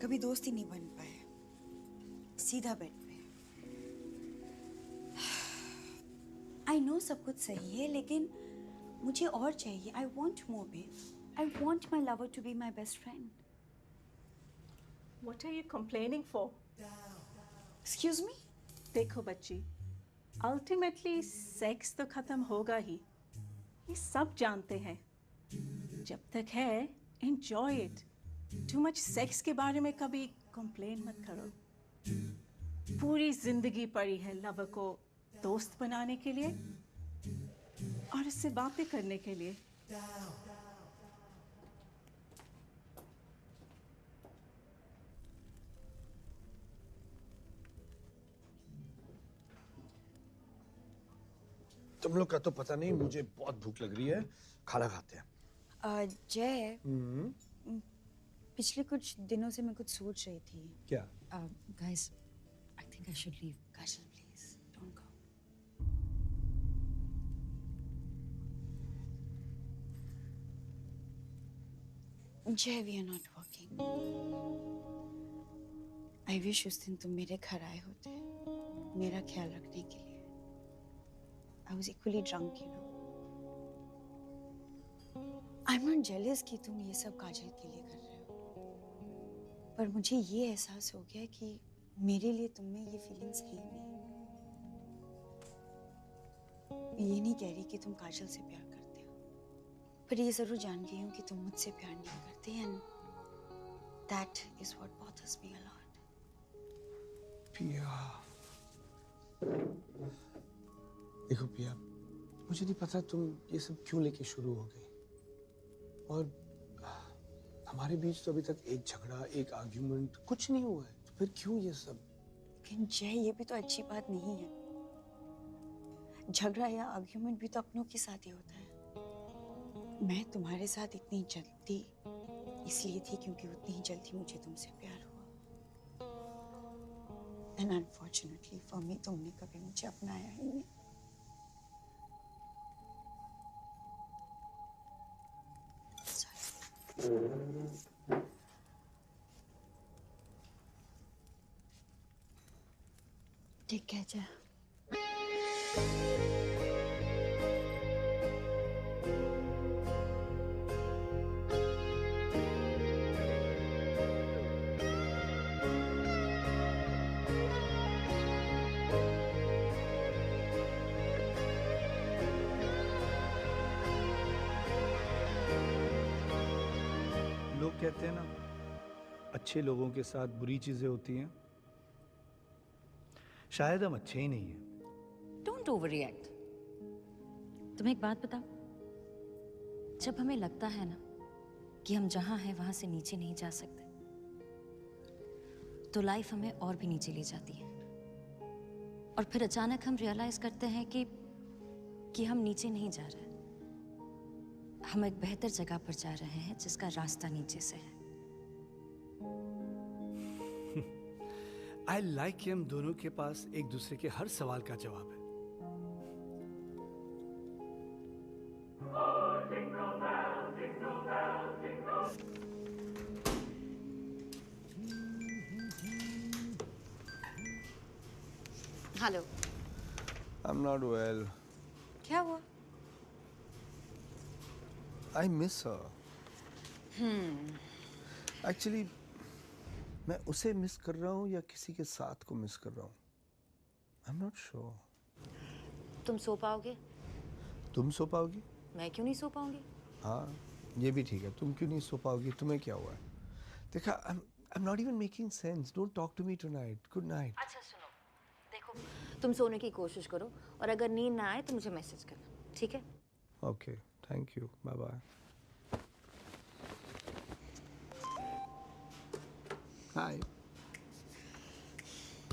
कभी दोस्त ही नहीं बन पाए, सीधा बेड पे। आई नो सब कुछ सही है, लेकिन मुझे और चाहिए। I want more babe. I want my lover to be my best friend. What are you complaining for? Excuse me? देखो बच्ची, अल्टीमेटली सेक्स तो खत्म होगा ही, ये सब जानते हैं। जब तक है, enjoy it. Too much sex के बारे में कभी कंप्लेन मत करो। पूरी जिंदगी पड़ी है लवर को दोस्त बनाने के लिए और इससे बातें करने के लिए। तुम लोग का तो पता नहीं, मुझे बहुत भूख लग रही है, खाना खाते हैं। जय, पिछले कुछ दिनों से मैं कुछ सोच रही थी। क्या? Guys, I think I should leave. Kajal, please, don't go. जय, we are not working. I wish उस दिन तुम मेरे घर आए होते, मेरा ख्याल रखने के लिए। I was equally drunk, you know. I'm not jealous कि तुम ये सब काजल के लिए कर रहे हो, पर मुझे ये एहसास हो गया कि मेरे लिए तुम में ये फीलिंग्स है ही नहीं। मैं ये नहीं कह रही कि तुम काजल से प्यार करते हो, पर ये जरूर जान गई हूँ कि तुम मुझसे प्यार नहीं करते, and that is what bothers me a lot. पिया, देखो पिया, मुझे नहीं पता तुम ये सब क्यों लेके शुरू हो गई, और हमारे बीच तो अभी तक एक झगड़ा, एक आर्ग्यूमेंट कुछ नहीं हुआ है, तो फिर क्यों ये सब? लेकिन जय, ये भी तो अच्छी बात नहीं है। झगड़ा या आर्ग्यूमेंट भी तो अपनों के साथ ही होता है। मैं तुम्हारे साथ इतनी जल्दी इसलिए थी क्योंकि उतनी ही जल्दी मुझे तुमसे प्यार हुआ, एंड अनफॉर्चुनेटली फॉर मी तुमने कभी मुझे अपनाया ही नहीं। ठीक है जा। लोग कहते हैं ना, अच्छे लोगों के साथ बुरी चीजें होती हैं। शायद हम अच्छे ही नहीं हैं। Don't overreact. तुम्हें एक बात बताऊं? जब हमें लगता है ना कि हम जहां हैं वहां से नीचे नहीं जा सकते, तो लाइफ हमें और भी नीचे ले जाती है, और फिर अचानक हम रियलाइज करते हैं कि हम नीचे नहीं जा रहे, हम एक बेहतर जगह पर जा रहे हैं जिसका रास्ता नीचे से है। आई लाइक कि हम दोनों के पास एक दूसरे के हर सवाल का जवाब है। हेलो। I'm not well. क्या हुआ? I miss her. Actually, मैं उसे मिस कर रहा हूँ या किसी के साथ को मिस कर रहा हूँ? I'm not sure. तुम सो पाओगे? तुम सो पाओगी? मैं क्यों नहीं सो पाऊंगी? हाँ, ये भी ठीक है। तुम क्यों नहीं सो पाओगी? तुम्हें क्या हुआ है? देखा, I'm not even making sense. Don't talk to me tonight. Good night. अच्छा सुनो, देखो तुम सोने की कोशिश करो और अगर नींद ना आए तो मुझे मैसेज करना, ठीक है? Okay, thank you, bye bye. Hi.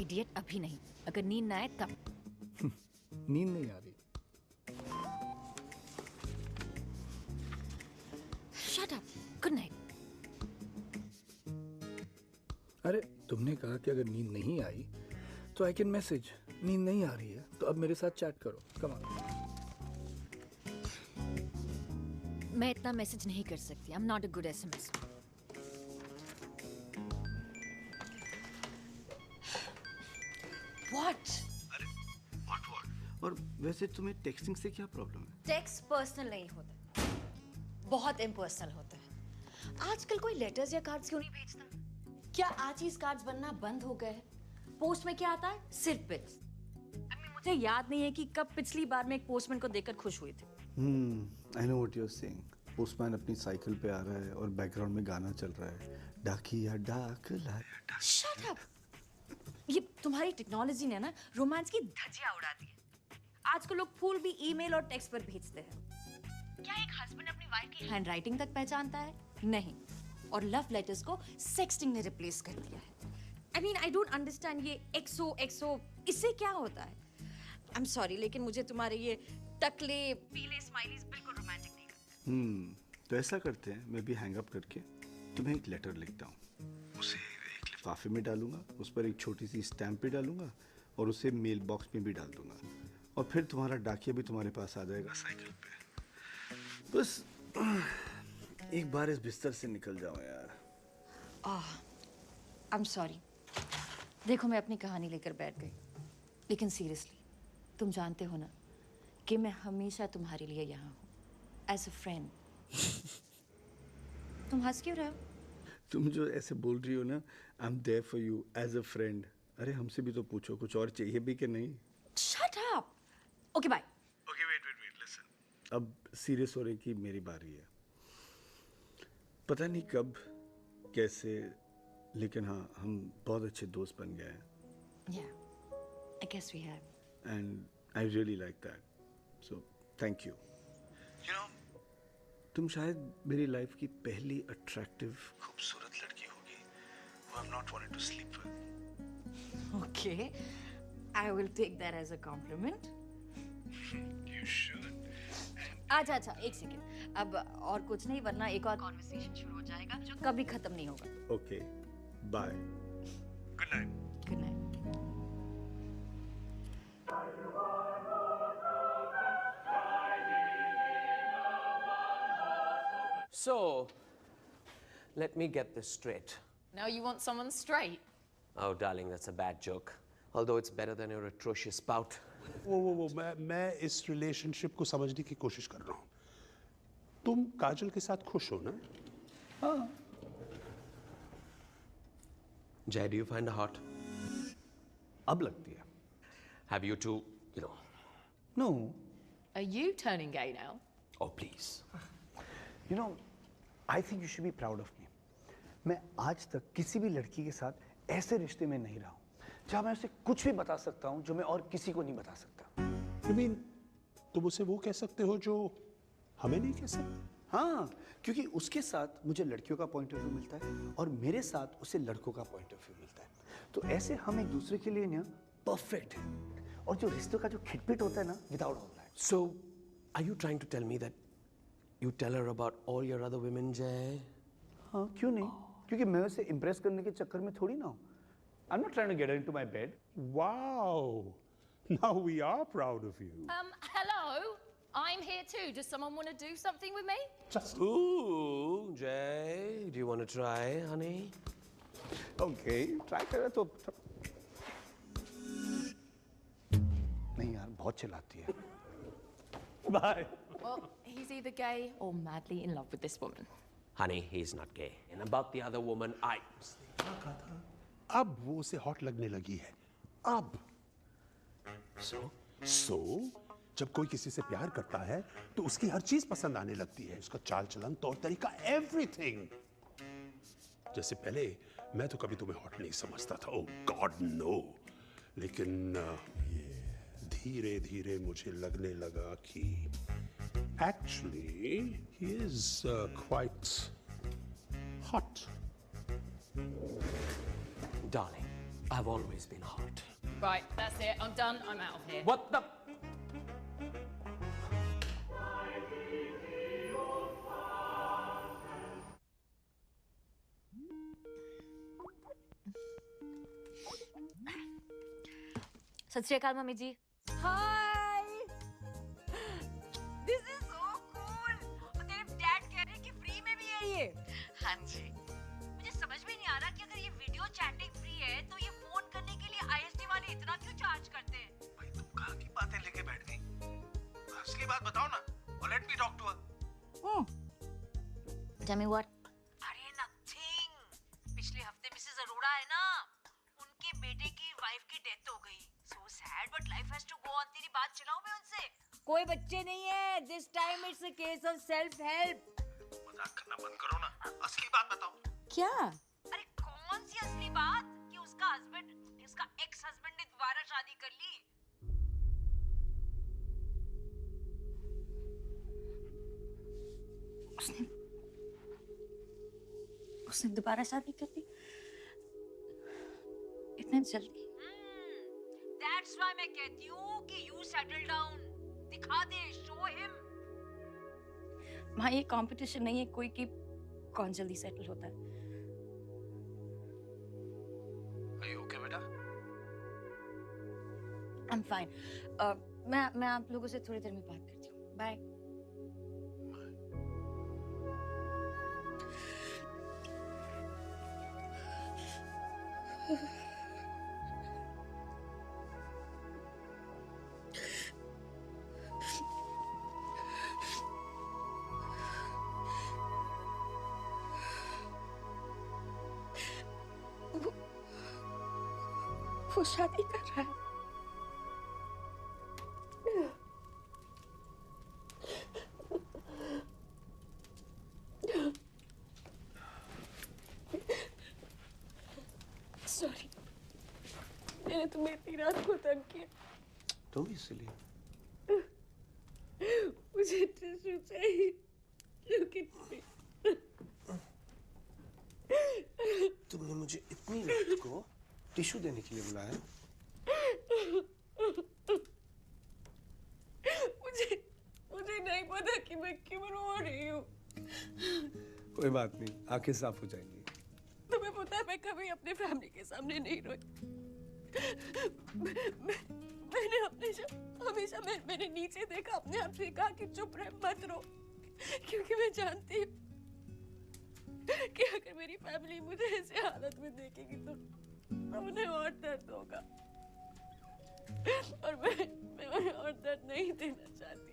Idiot, अभी नहीं, अगर नींद ना आए तब। नींद नहीं आ रही। Shut up, good night. अरे तुमने कहा कि अगर नींद नहीं आई तो आई कैन मैसेज। नींद नहीं आ रही है तो अब मेरे साथ चैट करो, कम ऑन। मैं इतना मैसेज नहीं कर सकती, I am not a good SMS. What? और वैसे तुम्हें टेक्सटिंग से क्या प्रॉब्लम है? टेक्स्ट पर्सनल नहीं होता, बहुत इम्पर्सनल होता है। आजकल कोई लेटर्स या कार्ड्स क्यों नहीं भेजता? क्या आज ही कार्ड्स बनना बंद हो गए? पोस्ट में क्या आता है? सिर्फ बिल्स। मुझे याद नहीं है कि कब पिछली बार मैं एक पोस्टमैन को देखकर खुश हुई थी। I know what you are saying. Postman अपनी साइकिल पे आ रहा है और बैकग्राउंड में गाना चल रहा है, डाकिया डाक लाया। Shut up. ये तुम्हारी टेक्नोलॉजी ने ना रोमांस की धज्जियां उड़ा दी है। आजकल लोग फूल भी ईमेल और टेक्स्ट पर भेजते हैं। क्या एक हस्बैंड अपनी वाइफ की हैंडराइटिंग तक पहचानता है? नहीं। और लव लेटर्स को सेक्सटिंग ने रिप्लेस कर दिया है। I mean I don't understand ये एक्सो एक्सो, इससे क्या होता है? आई एम सॉरी, लेकिन मुझे तुम्हारे ये टकले पीले स्माइलीज बिल्कुल रोमांटिक नहीं लगते। तो ऐसा करते हैं, मैं भी हैंग अप करके तुम्हें एक लेटर लिखता हूँ, उसे एक लिफाफे में डालूंगा, उस पर एक छोटी सी स्टैम्प भी डालूंगा और उसे मेल बॉक्स में भी डाल दूंगा, और फिर तुम्हारा डाकिया भी तुम्हारे पास आ जाएगा साइकिल पे। बस एक बार इस बिस्तर से निकल जाओ यार। I am sorry. देखो, मैं अपनी कहानी लेकर बैठ गई, लेकिन सीरियसली तुम जानते हो ना कि मैं हमेशा तुम्हारे लिए यहाँ हूँ, एज अ फ्रेंड। तुम हंस क्यों रहे हो? तुम जो ऐसे बोल रही हो ना, I am there for you as a friend. अरे हमसे भी तो पूछो, कुछ और चाहिए भी कि नहीं? Shut up. Okay bye. Okay wait, listen. अब सीरियस हो रही कि मेरी बारी है। पता नहीं कब कैसे, लेकिन हाँ, हम बहुत अच्छे दोस्त बन गए हैं। Yeah, I guess we have. And I really like that. So thank you. You know, तुम शायद मेरी लाइफ की पहली अट्रैक्टिव खूबसूरत लड़की होगी who I've not wanted to sleep with. Okay, I will take that as a compliment. You should. अच्छा, एक सेकेंड। अब और कुछ नहीं, वरना एक और कॉन्वर्सेशन शुरू हो जाएगा जो कभी खत्म नहीं होगा। Okay, bye. Good night. Good night. So, let me get this straight. Now you want someone straight? Oh, darling, that's a bad joke. Although it's better than your atrocious spout. वो मैं इस रिलेशनशिप को समझने की कोशिश कर रहा हूँ। तुम काजल के साथ खुश हो ना? हाँ। Jay, do you find her hot? अब लगती है। Have you two, you know? No. Are you turning gay now? Oh, please. You know, I think you should be proud of me. मैं आज तक किसी भी लड़की के साथ ऐसे रिश्ते में नहीं रहा हूँ जहाँ मैं उसे कुछ भी बता सकता हूँ जो मैं और किसी को नहीं बता सकता। You mean, तुम उसे वो कह सकते हो जो हमें नहीं कह सकते? हाँ, क्योंकि उसके साथ मुझे लड़कियों का पॉइंट ऑफ व्यू मिलता है और मेरे साथ उसे लड़कों का पॉइंट ऑफ व्यू मिलता है। तो ऐसे हम एक दूसरे के लिए ना परफेक्ट है। और जो रिश्तों का जो खिटपिट होता है ना, without all that. So, are you trying to tell me that you tell her about all your other women, Jay? हाँ, क्यों नहीं? क्योंकि मैं उसे इम्प्रेस करने के चक्कर में थोड़ी ना हूँ। I'm not trying to get her into my bed. Wow! Now we are proud of you. Hello. I'm here too. Does someone want to do something with me? Just. Ooh, Jay, do you want to try, honey? Okay, try करें तो। नहीं यार, बहुत चिल्लाती है। Bye. Well, he's either gay or madly in love with this woman. Honey, he's not gay. And about the other woman, अब वो उसे हॉट लगने लगी है। अब। So, जब कोई किसी से प्यार करता है तो उसकी हर चीज पसंद आने लगती है, उसका चाल चलन, तौर तरीका, एवरीथिंग। जैसे पहले मैं तो कभी तुम्हें हॉट नहीं समझता था, ओह गॉड नो। लेकिन धीरे धीरे मुझे लगने लगा कि actually he is quite hot. Darling, I've always been hot. Right, that's it. I'm done. I'm out of here. What the? Sat Shri Akal mummy ji. Hi, this is so cool. और तेरे डैड कह रहे हैं कि फ्री में भी है ये। हाँ जी। मुझे समझ में नहीं आ रहा कि अगर ये वीडियो चैटिंग फ्री है तो ये फोन करने के लिए आईएसडी वाले इतना क्यों चार्ज करते हैं? भाई तुम कहाँ की बातें लेके बैठ गई? असली बात बताओ ना, और let me talk to her. Tell me what? अरे नथिंग। पिछले हफ्ते मिसेस अरोड़ा है ना, उनके बेटे की वाइफ की डेथ हो गई। So sad, but life has to go on. तेरी बात चलाऊं मैं उनसे? कोई बच्चे नहीं है। This time it's a case of self help. मजाक करना बंद करो ना, असली बात बताओ। क्या? अरे कौन सी असली बात कि उसका एक्स हस्बैंड ने दोबारा शादी कर ली? उसने दोबारा शादी कर ली? इतने जल्दी? That's why मैं कहती हूँ कि you settle down. दिखा दे, show him. माँ ये कंपटीशन नहीं है कोई कि कौन जल्दी सेटल होता है। Are you okay बेटा? I'm fine. मैं आप लोगों से थोड़ी देर में बात करती हूँ। बाय। वो शादी कर रहा है। सॉरी, मैंने तुम्हें इतनी रात को तंग किया। तुम भी इसलिए। मुझे टिश्यू चाहिए। Look at me. तुमने मुझे इतनी रात को टिश्यू देने के लिए बुलाया? मुझे नहीं पता कि मैं क्यों रो रही हूँ। कोई बात नहीं, आंखें साफ हो जाएंगी। तुम्हें पता है मैं कभी अपने फैमिली के सामने नहीं रोई। मैंने हमेशा मैंने नीचे देखा, अपने आप से कहा कि चुप रह, मत रो, क्योंकि मैं जानती हूँ कि अगर मेरी फैमिली मुझे ऐसे हालत में देखेगी तो उन्हें और दर्द होगा, और मैं उन्हें और दर्द नहीं देना चाहती।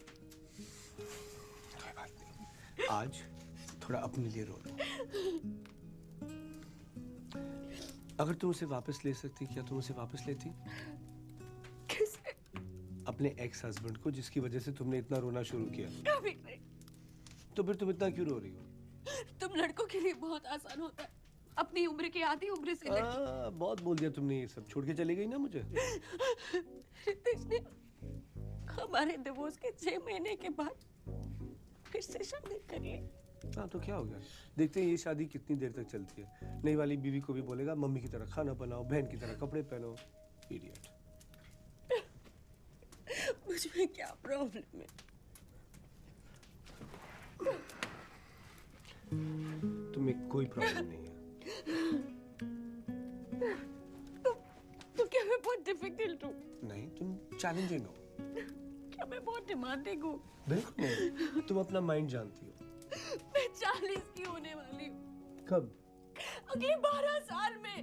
कोई बात नहीं, आज थोड़ा अपने लिए रो लो। अगर तुम उसे वापस ले सकती, क्या तुम उसे वापस लेती? किसे? अपने एक्स हस्बैंड को, जिसकी वजह से तुमने इतना रोना शुरू किया। कभी नहीं। तो फिर तुम इतना क्यों रो रही हो? तुम लड़कों के लिए बहुत आसान होता है अपनी उम्र की आधी उम्र से बहुत बोल दिया तुमने, ये सब छोड़ के चली गई ना मुझे। रितेश ने हमारे डिवोर्स के 6 महीने के बाद फिर से शादी कर ली। हाँ तो क्या हो गया, देखते हैं ये शादी कितनी देर तक चलती है। नई वाली बीवी को भी बोलेगा मम्मी की तरह खाना बनाओ, बहन की तरह कपड़े पहनो। इडियट। मुझे क्या प्रॉब्लम है? तुम्हें कोई प्रॉब्लम नहीं है। तो क्या मैं बहुत डिफिकल्ट हूँ? नहीं, तुम चैलेंजिंग हो। क्या मैं बहुत डिमांडिंग हूँ? बिल्कुल नहीं, तुम अपना माइंड जानती हो। मैं 40 की होने वाली हूँ। कब? अगले 12 साल में।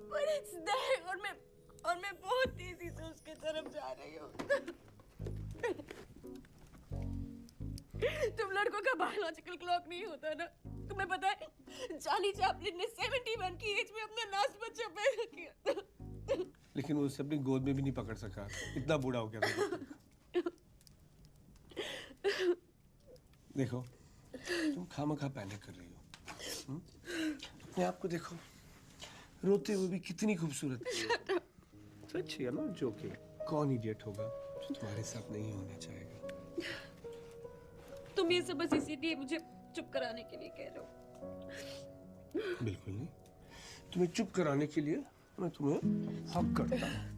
But it's there, और मैं बहुत तेजी से उसके तरफ जा रही हूँ। तुम लड़कों का बायोलॉजिकल क्लॉक नहीं होता ना। तुम्हें पता है चार्ली चैपलिन ने 71 की एज में अपना लास्ट बच्चा पैदा किया। लेकिन वो उसे अपनी गोद में भी नहीं पकड़ सका, इतना बूढ़ा हो गया था। देखो, तुम खामखा पैनिक कर रही हो। अपने आप को देखो, रोते हुए भी कितनी खूबसूरत। सच है ना, जोकिंग। कौन इडियट होगा जो तुम्हारे साथ नहीं होना चाहेगा? तुम ये सब बस इसीलिए मुझे चुप कराने के लिए कह रहे हो। बिल्कुल नहीं, तुम्हें चुप कराने के लिए मैं तुम्हें हक करता हूँ।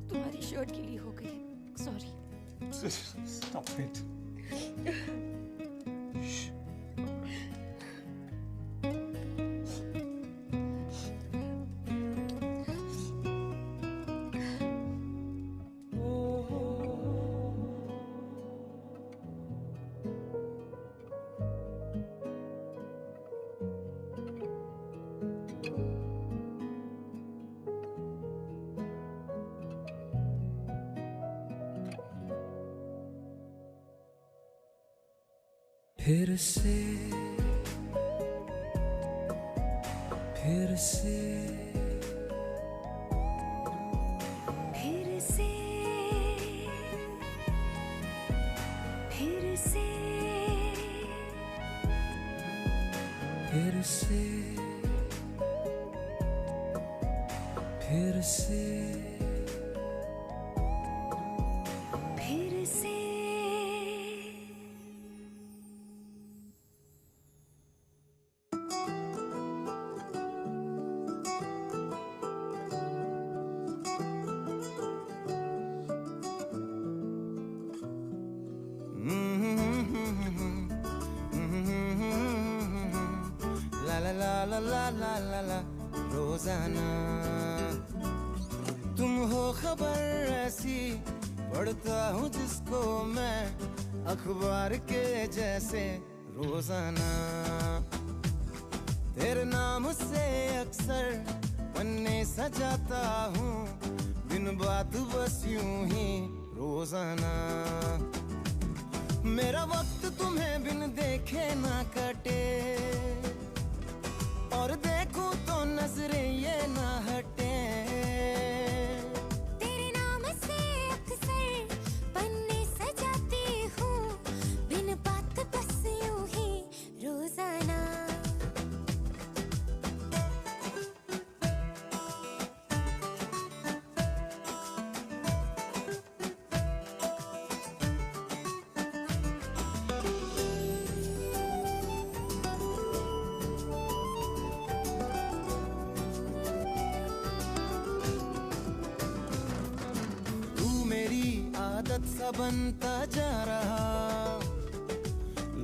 तुम्हारी शर्ट गीली हो गई है, सॉरी। Stop it. फिर से फिर से फिर से फिर से फिर से फिर से फिर से ला ला ला ला ला ला ला ला रोजाना तुम हो खबर ऐसी पढ़ता हूँ जिसको मैं अखबार के जैसे रोजाना तेरे नाम से अक्सर पन्ने सजाता हूँ बिन बात बस यूं ही रोजाना मेरा वक्त तुम्हें बिन देखे ना कटे और देखूं तो नजरें ये ना हटे तेरे नाम से अक्सर पन्ने सजाती हूँ बिन बात बस यूं ही रोजाना आदत सा बनता जा रहा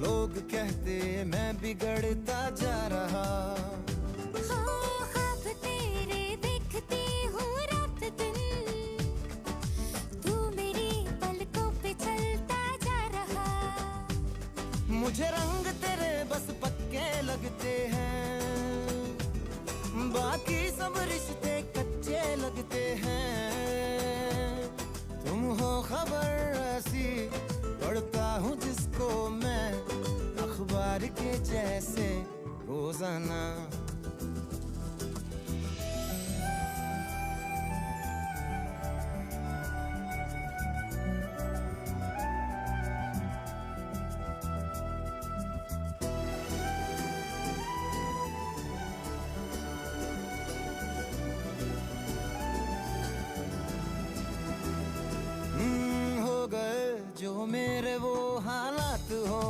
लोग कहते मैं बिगड़ता जा रहा ख्वाब तेरे देखती हूँ रात दिन तू मेरी पलकों पे चलता जा रहा मुझे रंग तेरे बस पक्के लगते हैं बाकी सब रिश्ते कच्चे लगते हैं तुम हो खबर ऐसी पढ़ता हूँ जिसको मैं अखबार के जैसे रोजाना जो मेरे वो हालात हो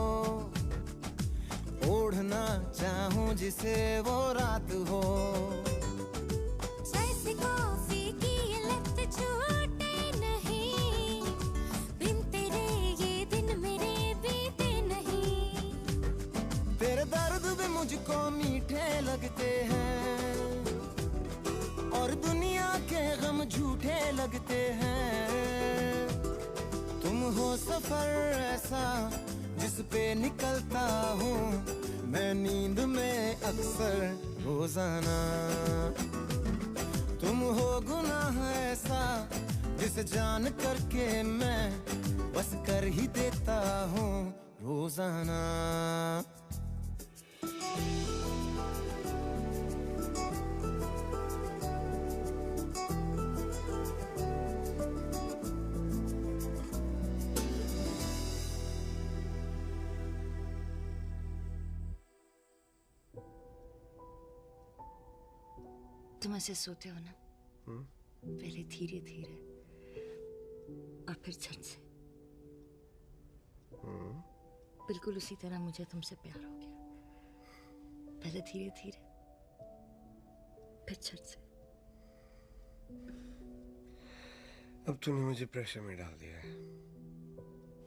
ओढ़ना चाहूं जिसे वो रात हो जैसे कॉफी की ये लत छूटे नहीं बिन तेरे ये दिन मेरे बीते नहीं तेरे दर्द भी मुझको मीठे लगते हैं और दुनिया के गम झूठे लगते हैं तुम हो सफर ऐसा जिस पे निकलता हूँ मैं नींद में अक्सर रोजाना तुम हो गुनाह ऐसा जिसे जान करके मैं बस कर ही देता हूँ रोजाना तुम ऐसे सोते हो ना, पहले धीरे धीरे और फिर झट से, बिल्कुल उसी तरह मुझे तुमसे प्यार हो गया। पहले धीरे धीरे फिर झट से। अब तूने मुझे प्रेशर में डाल दिया है।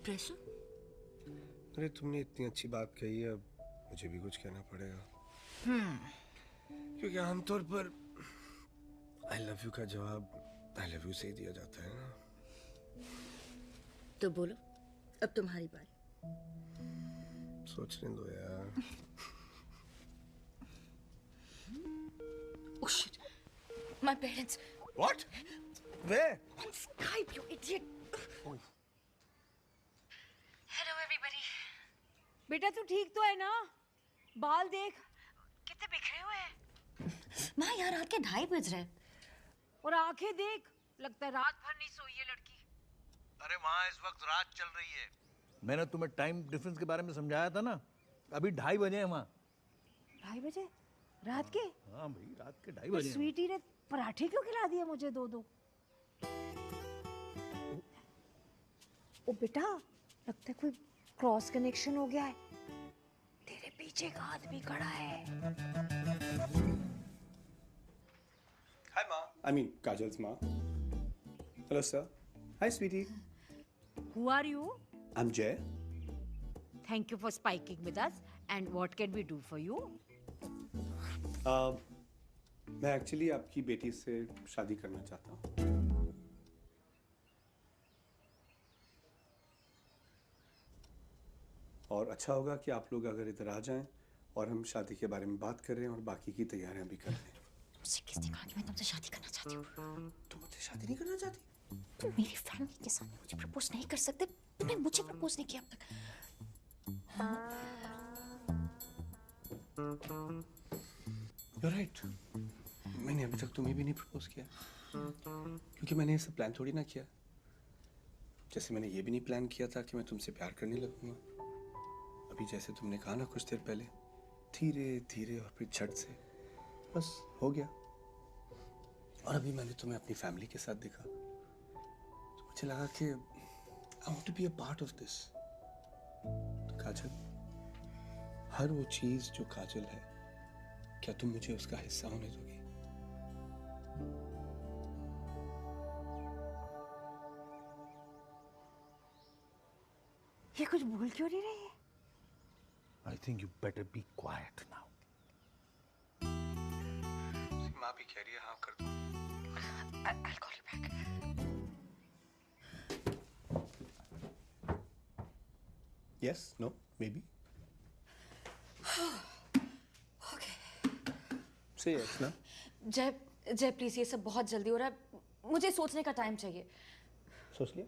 प्रेशर? अरे तुमने इतनी अच्छी बात कही है, अब मुझे भी कुछ कहना पड़ेगा। क्योंकि आमतौर पर आई लव यू का जवाब आई लव यू से ही दिया जाता है ना। तो बोलो, अब तुम्हारी बारी। सोचने दो यार। Oh shit! My parents. What? Where? On Skype, you idiot. Hello everybody. बेटा तू ठीक तो है ना? बाल देख कितने बिखरे हुए हैं। माँ यार रात के 2:30 बज रहे हैं। और आंखें देख, लगता है रात भर नहीं सोई है लड़की। अरे वहाँ इस वक्त रात चल रही है। मैंने तुम्हें टाइम डिफरेंस के बारे में समझाया था ना, अभी 2:30 बजे हैं वहाँ। 2:30 बजे? रात के? हाँ भाई, रात के 2:30 बजे हैं। स्वीटी ने पराठे क्यों खिला दिए मुझे 2-2? ओ बेटा, लगता है कोई क्रॉस कनेक्शन हो गया है। तेरे पीछे का आदमी खड़ा है। Hi, Ma. I mean, Kajal's ma. Hello, sir. Hi, sweetie. Who are you? I'm Jay. Thank you for spiking with us. And what can we do for you? मैं एक्चुअली आपकी बेटी से शादी करना चाहता हूँ। और अच्छा होगा कि आप लोग अगर इधर आ जाएं और हम शादी के बारे में बात करें और बाकी की तैयारियां भी कर लें। मुझसे किसने कहा कि मैं तुमसे शादी करना चाहती हूँ? तुम मुझसे शादी नहीं करना चाहती? तुम मेरी फैमिली के सामने मुझे प्रपोज नहीं कर सकते। तुमने मुझे प्रपोज नहीं किया अब तक। You're right. मैंने अभी तक तुम्हें भी नहीं प्रपोज किया, क्योंकि मैंने ये सब प्लान थोड़ी ना किया। जैसे मैंने ये भी नहीं प्लान किया था कि मैं तुमसे प्यार करने लगूंगा। अभी जैसे तुमने कहा ना कुछ देर पहले, धीरे धीरे और फिर झट से, बस हो गया। और अभी मैंने तुम्हें अपनी फैमिली के साथ देखा तो मुझे लगा कि I want to be a part of this. तो काजल, हर वो चीज जो काजल है, क्या तुम मुझे उसका हिस्सा होने दोगी? ये कुछ भूल क्यों नहीं रही है? I think you better be quiet now. माँ भी कह रही है हाँ कर दो। I'll call you back. Yes, no, maybe. Say yes, ना? जय प्लीज, ये सब बहुत जल्दी हो रहा है। मुझे सोचने का टाइम चाहिए। सोच लिया?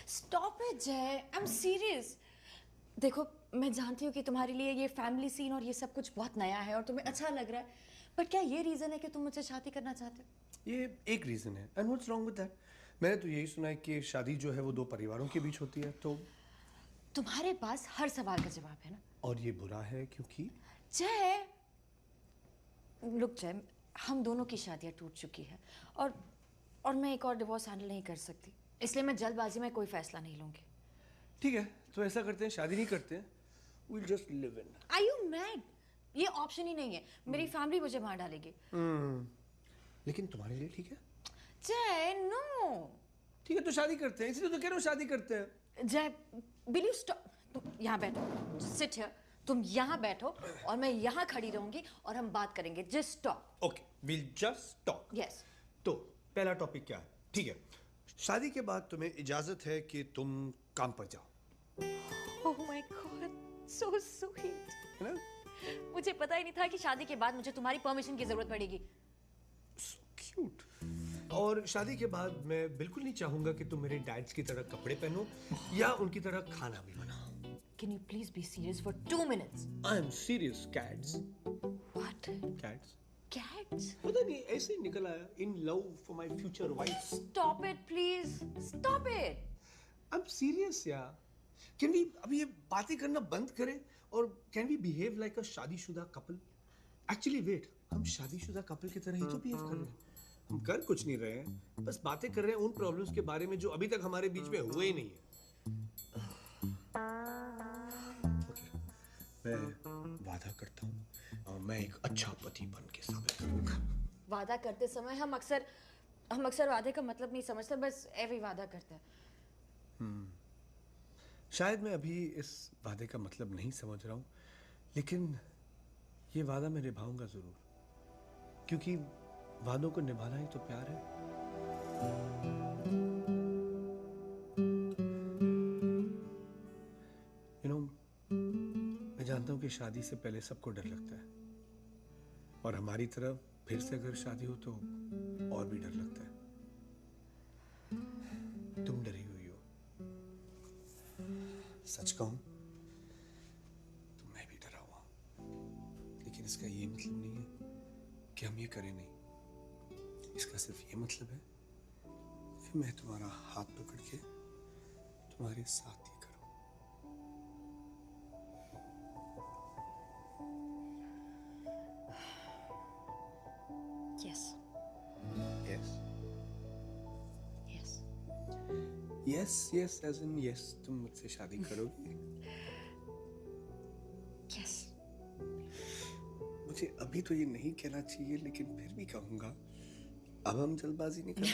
Stop it, जय। I'm serious. देखो, मैं जानती हूँ कि तुम्हारे लिए ये फैमिली सीन और ये सब कुछ बहुत नया है और तुम्हें अच्छा लग रहा है, पर क्या ये रीजन है कि तुम मुझसे शादी करना चाहते हो? ये एक रीजन है। And what's wrong with that? मैंने तो यही सुना है कि शादी जो है वो दो परिवारों के बीच होती है, तो तुम्हारे पास हर सवाल का जवाब है ना? और ये बुरा है क्योंकि जय, लुक जय, हम दोनों की शादियां टूट चुकी है और मैं एक और डिवोर्स हैंडल नहीं कर सकती, इसलिए मैं जल्दबाजी में कोई फैसला नहीं लूंगी। ठीक है, तो ऐसा करते हैं, शादी नहीं करते हैं। We'll just live in. Are you mad? ये ऑप्शन ही नहीं है। मेरी फैमिली मुझे मार डालेगी। लेकिन तुम्हारे लिए ठीक है? जय, नो। ठीक है, तो शादी करते हैं, इसलिए तो कह रहा हूँ शादी करते हैं। जय, will you stop? तुम यहाँ बैठो, sit here. तुम यहाँ बैठो और मैं यहाँ खड़ी रहूंगी और हम बात करेंगे। Just talk. Okay, we'll just talk. Yes. तो पहला टॉपिक क्या है? ठीक है, शादी के बाद तुम्हें इजाजत है कि तुम काम पर जाओ। Oh my God, so sweet. है ना? मुझे पता ही नहीं था कि शादी के बाद मुझे तुम्हारी परमिशन की जरूरत पड़ेगी। क्यूट। और शादी के बाद मैं बिल्कुल नहीं चाहूंगा कि तुम मेरे डैड्स की तरह कपड़े पहनो या उनकी तरह खाना भी बनाओ। Can you please be serious for 2 minutes? I am serious, cats. What? Cats. Cats? पता नहीं, ऐसे ही निकल आया। In love for my future wife. Stop it, please. Stop it. I'm serious, यार. Can we अभी ये बातें करना बंद करें और can we behave like a शादीशुदा couple? Actually, wait. हम शादीशुदा कपल की तरह ही तो बिहेव कर रहे हैं। हम कर कुछ नहीं रहे हैं, बस बातें कर रहे हैं उन प्रॉब्लम्स के बारे में जो अभी तक हमारे बीच में हुए ही नहीं है। मैं वादा करता हूँ और मैं एक अच्छा पति बन के साबित करूंगा। वादा करते समय हम अक्सर वादे का मतलब नहीं समझते, बस ऐसे वादा करते हैं। शायद मैं अभी इस वादे का मतलब नहीं समझ रहा हूँ, लेकिन ये वादा मैं निभाऊंगा जरूर, क्योंकि वादों को निभाना ही तो प्यार है। मैं जानता हूँ कि शादी से पहले सबको डर लगता है, और हमारी तरफ फिर से अगर शादी हो तो और भी डर लगता है। तुम डरी हुई हो, सच कहूं तो मैं भी डरा हुआ हूं, लेकिन इसका ये मतलब नहीं है कि हम ये करें नहीं। इसका सिर्फ ये मतलब है कि मैं तुम्हारा हाथ पकड़ के तुम्हारे साथ ही करूं। Yes. Yes. Yes. Yes, yes, as in yes, तुम मुझसे शादी करोगी? Yes. मुझे अभी तो ये नहीं कहना चाहिए, लेकिन फिर भी कहूंगा। अब हम जल्दबाजी नहीं करें।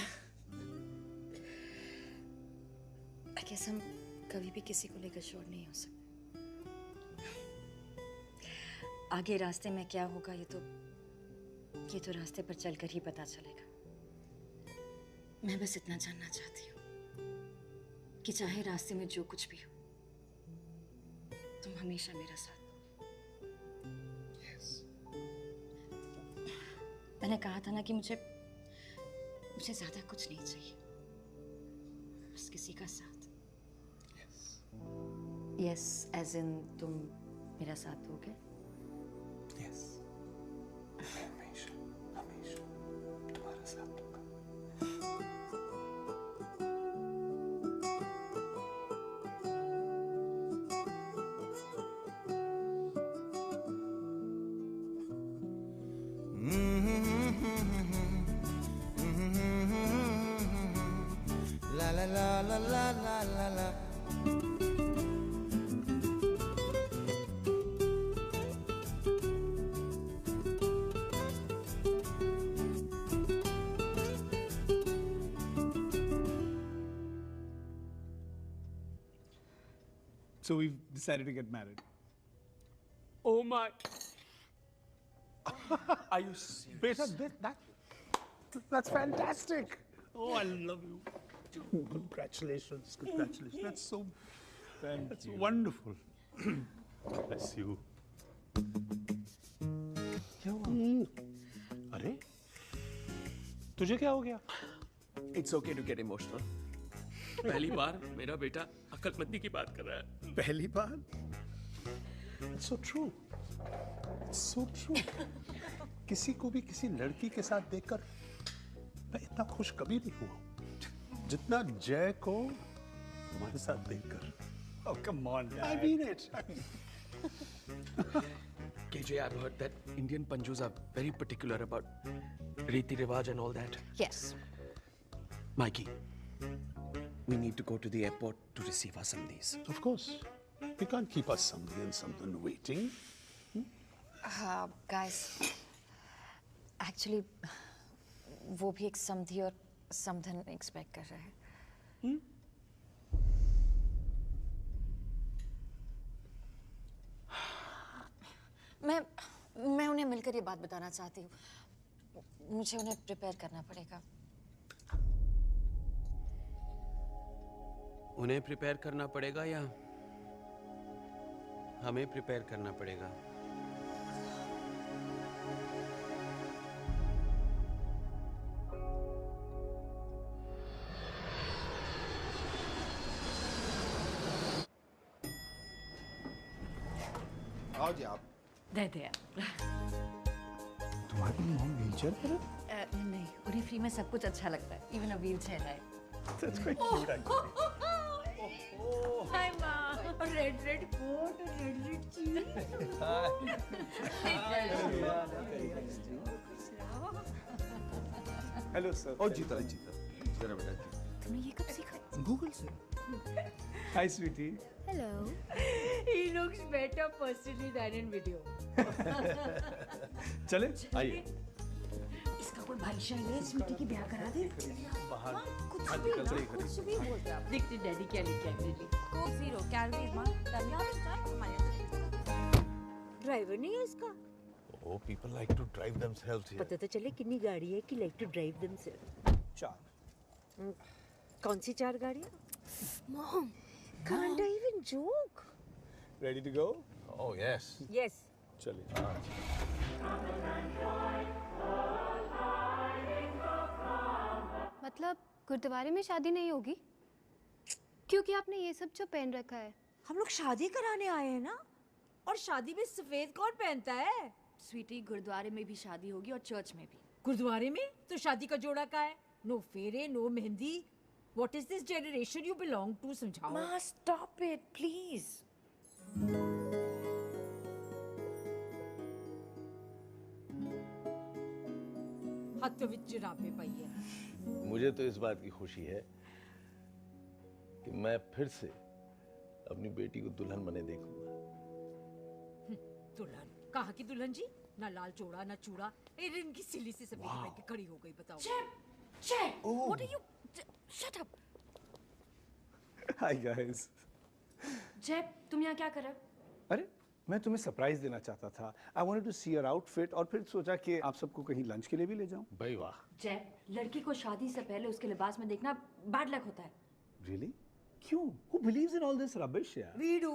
I guess हम कभी भी किसी को लेकर श्योर नहीं हो सकते। आगे रास्ते में क्या होगा ये तो रास्ते पर चलकर ही पता चलेगा। मैं बस इतना जानना चाहती हूँ कि चाहे रास्ते में जो कुछ भी हो, तुम हमेशा मेरा साथ दो। Yes. मैंने कहा था ना कि मुझे ज्यादा कुछ नहीं चाहिए, बस किसी का साथ। Yes, as in तुम मेरा साथ दोगे? Yes. हमेशा तुम्हारा साथ दूंगा। La la la la la la la la. So we've decided to get married. Oh my! Are you serious? Beta, that's fantastic. Oh, I love you. Congratulations, congratulations. That's wonderful. Bless you. क्या हुआ? अरे, तुझे क्या हो गया? It's okay to get emotional. पहली बार मेरा बेटा अक्लमंदी की बात कर रहा है। पहली बार? It's so true. It's so true. किसी को भी किसी लड़की के साथ देखकर मैं इतना खुश कभी नहीं हुआ जितना जय को तुम्हारे साथ देखकर। Oh, come on, Dad. I mean it. KJ, I've heard that Indian Panjus are very particular about Riti Rivaj and all that. Yes. Mikey, we need to go to the airport to receive our samdis. Of course. We can't keep our samdi and samdan waiting. Guys, actually, वो भी एक समधी और समधन expect कर रहा है। मैं उन्हें मिलकर ये बात बताना चाहती हूँ। मुझे उन्हें प्रिपेयर करना पड़ेगा। उन्हें प्रिपेयर करना पड़ेगा या हमें प्रिपेयर करना पड़ेगा? आओ जी आप। दे दे। तुम्हारी मॉम व्हीलचेयर पर है? नहीं, उन्हें फ्री में सब कुछ अच्छा लगता है, इवन अ व्हीलचेयर है। That's quite cute, actually. Hi, Ma. और रेड कोट और रेड चीज। Hello sir. ओ जीता जरा बेटा जी। तुमने ये कब सीखा? गूगल से। Hi sweetie. Hello. He looks better personally than in video. चले आइए। इसका कोई भाईशा है स्वीटी की ब्याह करा दे। बाहर कुछ आज भी निकल ना, रही कुछ भी बोलते हैं आप। देखते डैडी क्या लेके आए मेरे लिए। Coke zero calories मां। ड्राइवर नहीं है इसका। Oh, people like to drive themselves here. पता तो चले कितनी गाड़ी है कि लाइक टू ड्राइव देमसेल्फ। 4। कौन सी 4 गाड़ियाँ? Mom, can't I even joke? Ready to go? Oh yes. Yes. चलिए। मतलब गुरुद्वारे में शादी नहीं होगी क्योंकि आपने ये सब जो पहन रखा है। हम लोग शादी कराने आए हैं ना, और शादी में सफेद कौन पहनता है? स्वीटी, गुरुद्वारे में भी शादी होगी और चर्च में भी। गुरुद्वारे में तो शादी का जोड़ा का है। नो फेरे, no mehndi. What is this generation you belong to? समझाओ। माँ, stop it, please. हाथों विच जुराबे पाई है। मुझे तो इस बात की खुशी है कि मैं फिर से अपनी बेटी को दुल्हन बने देखूंगा। दुल्हन? कहाँ की दुल्हन जी? ना लाल चोड़ा ना चूड़ा। इनकी सिली से सफेद पहन के खड़ी हो गई, बताओ। Jeb, what are you? Shut up. Hi guys. Jeb, तुम यहाँ क्या कर रहे हो? अरे मैं तुम्हें सरप्राइज देना चाहता था। I wanted to see your outfit और फिर सोचा कि आप सबको कहीं लंच के लिए भी ले जाऊं। भाई वाह। Jeb, लड़की को शादी से पहले उसके लिबास में देखना बैड लक होता है। Really? क्यों? Who believes in all this rubbish यार? We do.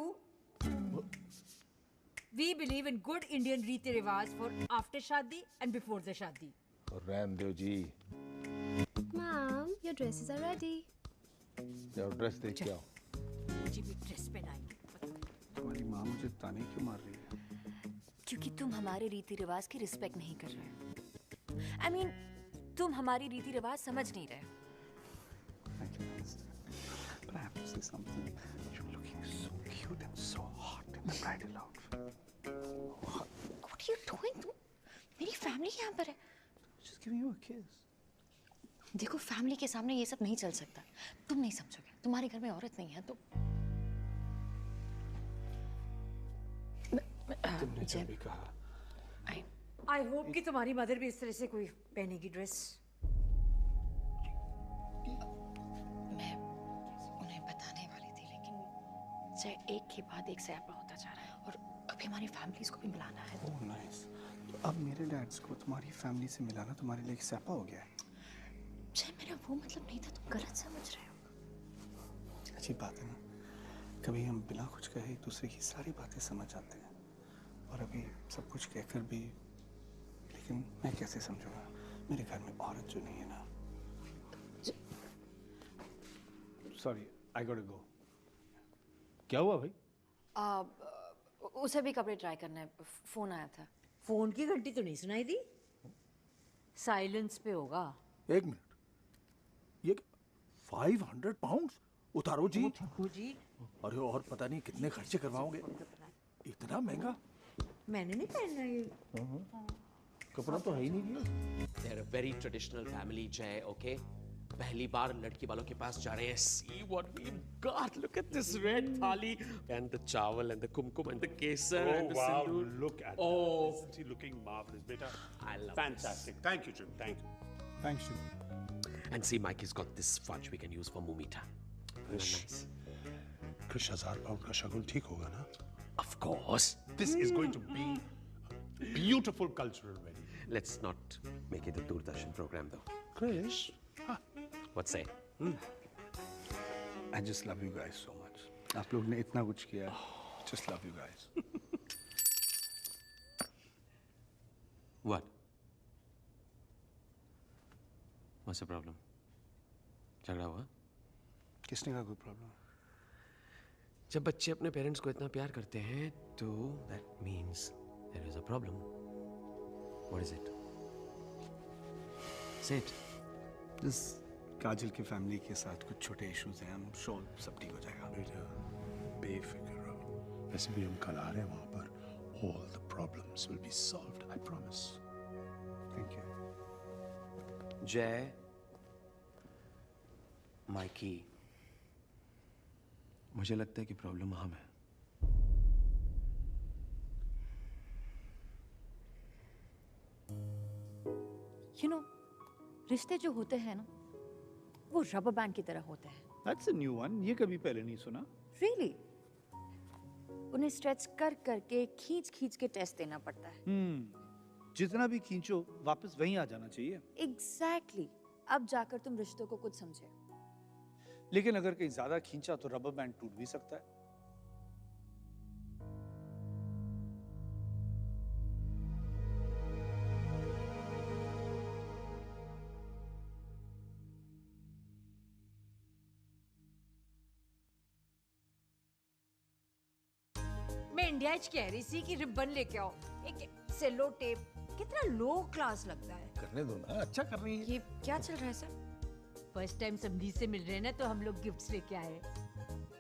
We believe in good Indian रीति रिवाज for after शादी and before the शादी। और रहम दो जी। Mom, your dresses are ready. जाओ ड्रेस देख के आओ। मुझे भी ड्रेस पहनाएंगे। तुम्हारी माँ मुझे ताने क्यों मार रही है? क्योंकि तुम हमारे रीति रिवाज की रिस्पेक्ट नहीं कर रहे हो। I mean, तुम हमारी रीति रिवाज समझ नहीं रहे हो। I can understand. But I have to say something. You're looking so cute and so hot in the bridal outfit. What are you doing? तुम मेरी फैमिली यहाँ पर है। Just giving you a kiss. देखो, फैमिली के सामने ये सब नहीं चल सकता। तुम नहीं समझोगे। तुम्हारे घर में औरत नहीं है तो। तुमने जो भी कहा। I hope कि तुम्हारी मदर भी इस तरह से कोई पहनेगी ड्रेस। मैं उन्हें बताने वाली थी, लेकिन जय एक के बाद एक सैपा होता जा रहा है और अभी हमारी फैमिलीज को भी बुलाना है। Oh nice. तो अब मेरे डैड्स को तुम्हारी फैमिली से मिलाना तुम्हारे लिए एक सैपा हो गया है। जय, मेरा वो मतलब नहीं था, तुम गलत समझ रहे हो। अच्छी बात है ना, कभी हम बिना कुछ कहे एक दूसरे की सारी बातें समझ जाते हैं, और अभी सब कुछ कहकर भी। लेकिन मैं कैसे समझूंगा मेरे घर में औरत जो नहीं है ना। Sorry, I got to go. क्या हुआ भाई? उसे भी कपड़े ट्राई करना है, फोन आया था। फोन की घंटी तो नहीं सुनाई दी? साइलेंस पे होगा। एक मिनट, ये 500 पाउंड्स उतारो जी। जी। अरे और पता नहीं कितने खर्चे करवाओगे, इतना महंगा। मैंने नहीं पहनना ये। कपड़ा तो है ही नहीं। They're a very traditional family, Jay, okay? पहली बार लड़की वालों के पास जा रहे हैं। See what we've got. Look at this red thali and the chawal and the kumkum and the kesar and the wow, sindoor. look at Oh, that. Isn't he looking marvelous, beta? I love Fantastic. Thank you, Jim. Thank you. Thanks, Jim. And see, Mikey's got this fudge we can use for mumita. Nice. Krish, 1000 pound का शगुन ठीक होगा ना? Of course. This is going to be a beautiful cultural wedding. Let's not make it a Doordarshan program, though. Krish. What say? I just love you guys so much. आप लोग ने इतना कुछ किया। Just love you guys. What? What's the problem? झगड़ा हुआ? किसने कहा कोई प्रॉब्लम? जब बच्चे अपने पेरेंट्स को इतना प्यार करते हैं, तो that means there is a problem. What is it? Say it. Just काजल की फैमिली के साथ कुछ छोटे इश्यूज हैं। I'm sure सब ठीक हो जाएगा। बेटा, बेफिक्र वैसे भी हम कल आ रहे हैं वहां पर. All the problems will be solved, I promise. Thank you. जय, माइकी, मुझे लगता है कि प्रॉब्लम हम है. You know, रिश्ते जो होते हैं ना, वो रबर बैंड की तरह होते हैं. That's a new one. ये कभी पहले नहीं सुना. Really? उन्हें स्ट्रेच कर करके खींच के टेस्ट देना पड़ता है. जितना भी खींचो वापस वहीं आ जाना चाहिए. Exactly. अब जाकर तुम रिश्तों को कुछ समझे. लेकिन अगर कहीं ज्यादा खींचा तो रबर बैंड टूट भी सकता है. मैं इंडिया कह रही थी कि रिबन लेके आओ, एक सेलो टेप. कितना लो क्लास लगता है. करने दो ना, अच्छा कर रही है. ये क्या चल रहा है सर? फर्स्ट टाइम समधी से मिल रहे हैं ना, तो हम लोग गिफ्ट्स लेके आए.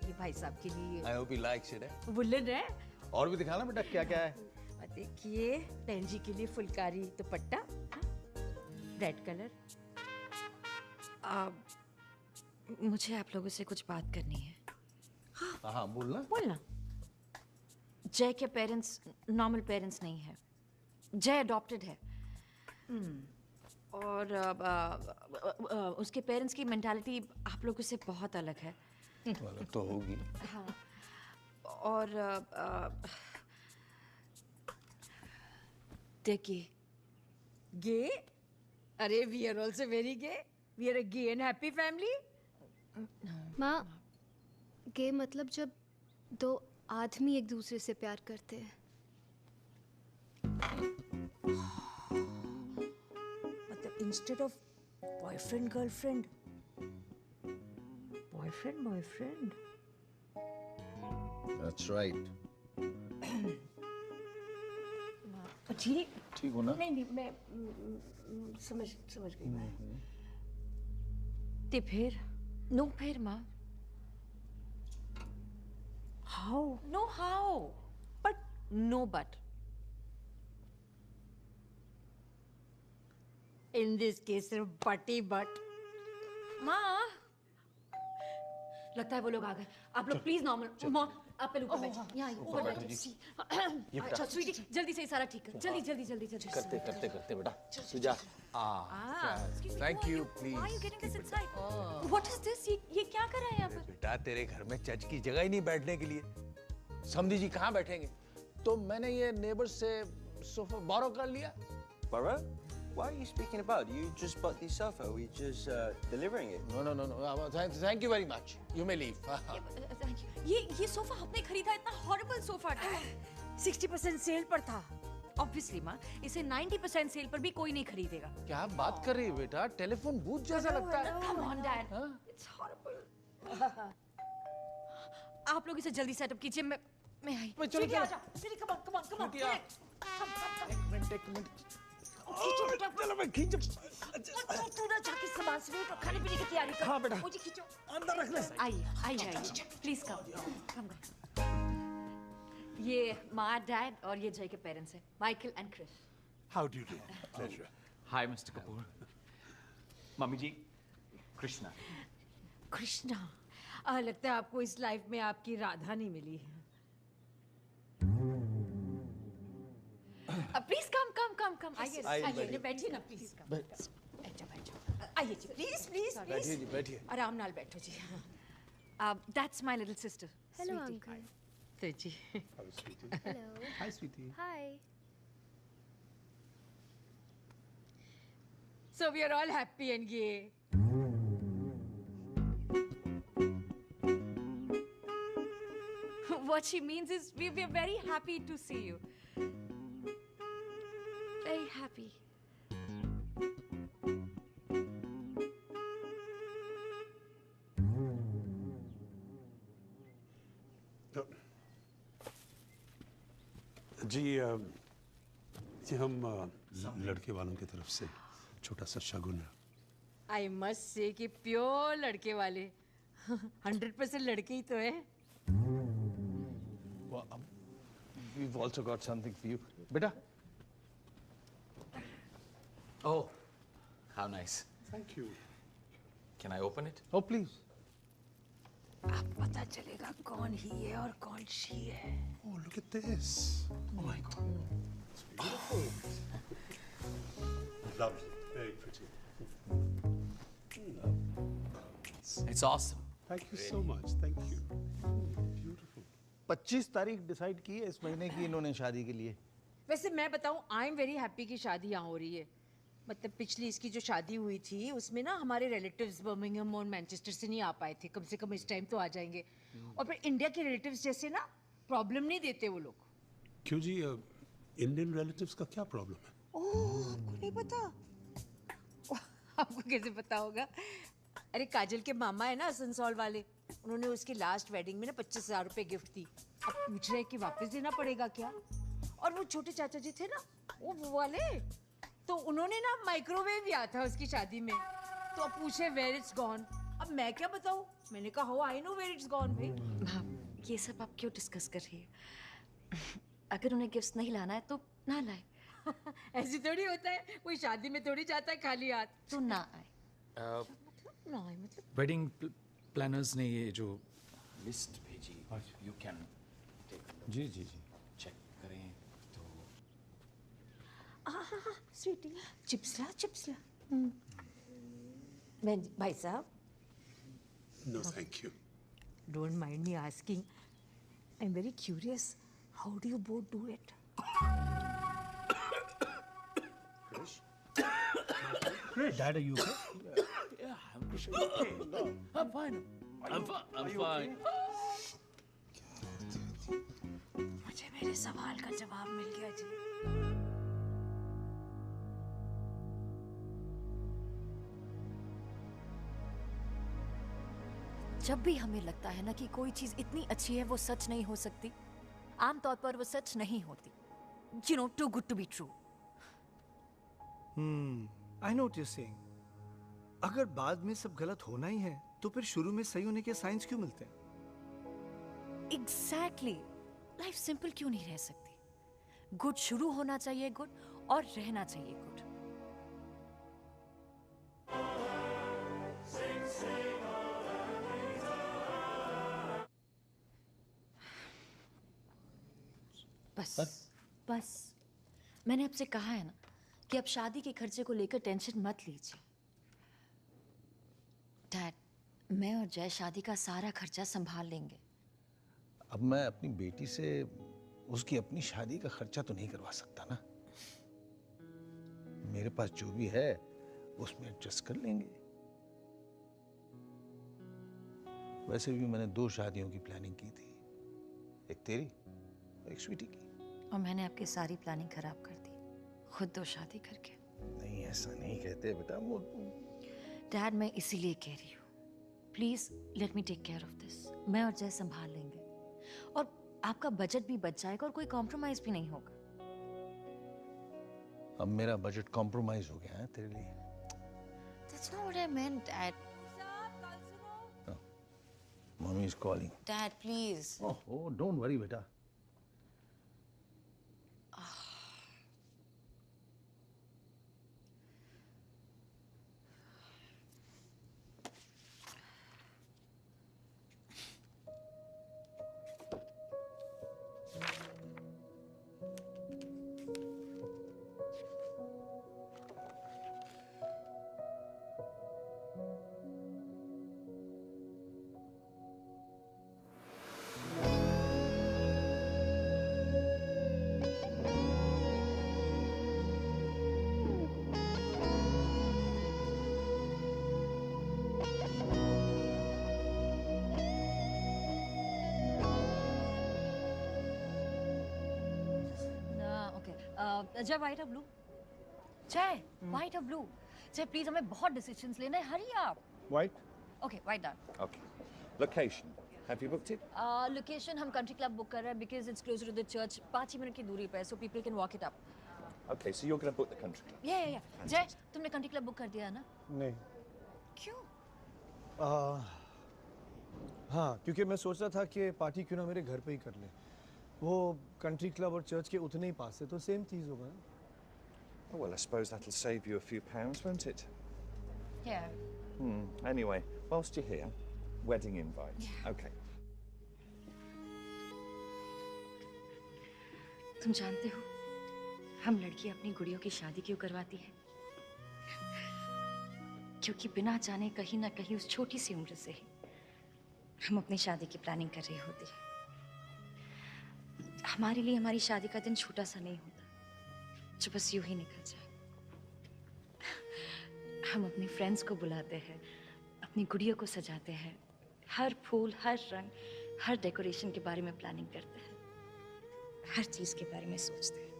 ये भाई साहब के लिए I hope he likes it. Woollen है. और भी दिखाना बेटा क्या क्या है. देखिए, बहन जी के लिए फुलकारी दुपट्टा, रेड कलर. मुझे आप लोगों से कुछ बात करनी है. हाँ बोलना. जय के पेरेंट्स नॉर्मल पेरेंट्स नहीं है. जय अडॉप्टेड है. और उसके पेरेंट्स की मेंटालिटी आप लोगों से बहुत अलग है. अलग तो होगी. हाँ. और देखिए, गे. अरे we are also very gay. We are a gay and happy family. माँ, गे मतलब जब दो आदमी एक दूसरे से प्यार करते हैं. मतलब instead of boyfriend girlfriend, boyfriend. That's right. ठीक हो ना? नहीं मैं समझ गई मैं. ते फिर नो फिर माँ. How? No how. But no but. In this case, butty butt. माँ, लगता है वो लोग आ गए. आप लोग प्लीज नॉर्मल. माँ, आप पहले ऊपर बैठिए. यहाँ ऊपर बैठिए. अच्छा स्वीटी, जल्दी से सारा ठीक कर. जल्दी. करते बेटा. तू जा. Thank you, please. Why are you getting this inside? What is this? ये क्या कर रहा है यहाँ पर? बेटा तेरे घर में चर्च की जगह ही नहीं बैठने के लिए. समधी जी कहाँ बैठेंगे? तो मैंने ये नेबर से सोफा बोरो कर लिया. Borrow? What are you speaking about? You just bought the sofa. We just delivering it. No. Thank you very much. You may leave. Thank you. ये सोफा आपने खरीदा. इतना हॉरिबल सोफा था. 60% सेल पर था. Obviously माँ, इसे 90% सेल पर भी कोई नहीं खरीदेगा. क्या बात कर रही है बेटा? टेलीफोन बूथ जैसा लगता है. Come on Dad. It's horrible. आप लोग इसे जल्दी सेटअप कीजिए. मैं आई. चलो आजा. Come on. एक मिनट. चलो मैं खींचो. तू ना जाके सामान स्वीट और खाने पीने की तैयारी कर. हाँ बेटा. मुझे खींचो. अंदर रख ले. आइए. Please come. ये माँ, डैड और ये जय के पेरेंट्स हैं, Michael and Chris. How do you do? Pleasure. Hi, Mr. Kapoor. Mummy ji, Krishna. लगता है आपको इस लाइफ में आपकी राधा नहीं मिली है. Please come. आइए बैठिए ना प्लीज. बैठो. आइए जी प्लीज. बैठिए. आराम नाल बैठो जी. That's my little sister. Hello uncle. Ji. Hello, sweetie. Hello. Hi, sweetie. Hi. So we are all happy and gay. What she means is we are very happy to see you. Very happy. जी ये हम लड़के वालों की तरफ से छोटा सा शगुन है. I must say कि प्योर लड़के वाले. 100% लड़के ही तो है. we've also got something for you. Beta. Oh, how nice. Thank you. Can I open it? Oh, please. अब पता चलेगा कौन ही है और कौन शी है। Oh, look at this. Oh my God. It's beautiful. Lovely. Very pretty. It's awesome. Thank you so much. Thank you. Beautiful. 25 तारीख decide की है इस महीने की इन्होंने शादी के लिए। वैसे मैं बताऊं, आई एम वेरी हैप्पी कि शादी यहाँ हो रही है। मतलब पिछली इसकी जो शादी हुई थी उसमें ना हमारे रिलेटिव्स बर्मिंघम और मैनचेस्टर से नहीं आ पाए थे। कम से कम इस टाइम तो आ जाएंगे। और फिर इंडिया के रिलेटिव्स जैसे ना प्रॉब्लम नहीं देते वो लोग। क्यों जी, इंडियन रिलेटिव्स का क्या प्रॉब्लम है? ओह, आपको नहीं पता? आपको कैसे पता होगा? अरे काजल के मामा है ना असनसोल वाले, उन्होंने उसकी लास्ट वेडिंग में ना 25,000 रुपए गिफ्ट दी। अब पूछ रहे हैं कि वापस देना पड़ेगा क्या? और वो छोटे चाचा जी थे ना, वो वाले, तो उन्होंने ना माइक्रोवेव दिया था उसकी शादी में। तो अब पूछे वेयर इट्स गॉन। अब मैं क्या बताऊं? मैंने कहा हो I know where it's gone भाई। ये सब आप क्यों डिस्कस कर रही है? अगर उन्हें गिफ्ट्स नहीं लाना है तो ना लाए। ऐसे थोड़ी होता है, कोई शादी में थोड़ी जाता है खाली हाथ। तो ना आए। ना आए मतलब? वेडिंग प्लानर्स ने ये जो लिस्ट भेजी, यू कैन जी जी जी चेक करें तो। स्वीटी, चिप्स ला। भाई साहब। No, thank you. Don't mind me asking. I'm very curious. How do you both do it? Dad, are you okay? Yeah, I'm fine. I'm fine. मुझे मेरे सवाल का जवाब मिल गया जी। जब भी हमें लगता है ना कि कोई चीज इतनी अच्छी है वो सच नहीं हो सकती, आमतौर पर वो सच नहीं होती। You know, too good to be true. I know what you're saying. अगर बाद में सब गलत होना ही है तो फिर शुरू में सही होने के साइंस क्यों मिलते हैं? Exactly. लाइफ सिंपल क्यों नहीं रह सकती? गुड शुरू होना चाहिए गुड और रहना चाहिए गुड। बस मैंने आपसे कहा है ना कि अब शादी के खर्चे को लेकर टेंशन मत लीजिए। डैड, मैं और जय शादी का सारा खर्चा संभाल लेंगे। अब मैं अपनी बेटी से उसकी अपनी शादी का खर्चा तो नहीं करवा सकता ना। मेरे पास जो भी है उसमें एडजस्ट कर लेंगे। वैसे भी मैंने 2 शादियों की प्लानिंग की थी, एक तेरी एक स्वीटी की। और मैंने आपकी सारी प्लानिंग खराब कर दी, खुद 2 शादी करके। नहीं, ऐसा नहीं कहते बेटा। वो डैड, मैं इसीलिए कह रही हूँ, please let me take care of this. मैं और जय संभाल लेंगे और आपका बजट भी बच जाएगा और कोई कॉम्प्रोमाइज भी नहीं होगा। अब मेरा बजट कॉम्प्रोमाइज हो गया है तेरे लिए। That's not what I meant, Dad. Mommy is calling. Dad, please. Oh, don't worry बेटा। जय, व्हाइट और ब्लू? जय, व्हाइट और ब्लू? जय प्लीज, हमें बहुत डिसीजंस लेना है, हरी आप। White? ओके, white done. Okay. Location. Have you booked it? Location हम कंट्री क्लब बुक कर रहे हैं because it's closer to the church, 5 ही मिनट की दूरी पे है, so people can walk it up. Okay, so you're going to book the country club? या जय, तुमने कंट्री क्लब बुक कर दिया ना? नहीं। क्यों? हाँ, क्योंकि मैं सोच रहा था कि पार्टी क्यों ना मेरे घर पे ही कर ले। वो कंट्री क्लब और चर्च के उतने ही पास है, तो सेम चीज होगा ना। Oh, well, I suppose that'll save you a few pounds, won't it? Yeah. Anyway, whilst you're here, wedding invite. Yeah. Okay. तुम जानते हो हम लड़की अपनी गुड़ियों की शादी क्यों करवाती है? क्योंकि बिना जाने कहीं ना कहीं उस छोटी सी उम्र से ही हम अपनी शादी की प्लानिंग कर रही होती है। हमारे लिए हमारी शादी का दिन छोटा सा नहीं होता जो बस यूं ही निकल जाए। हम अपनी फ्रेंड्स को बुलाते हैं, अपनी गुड़ियों को सजाते हैं, हर फूल, हर रंग, हर डेकोरेशन के बारे में प्लानिंग करते हैं, हर चीज के बारे में सोचते हैं।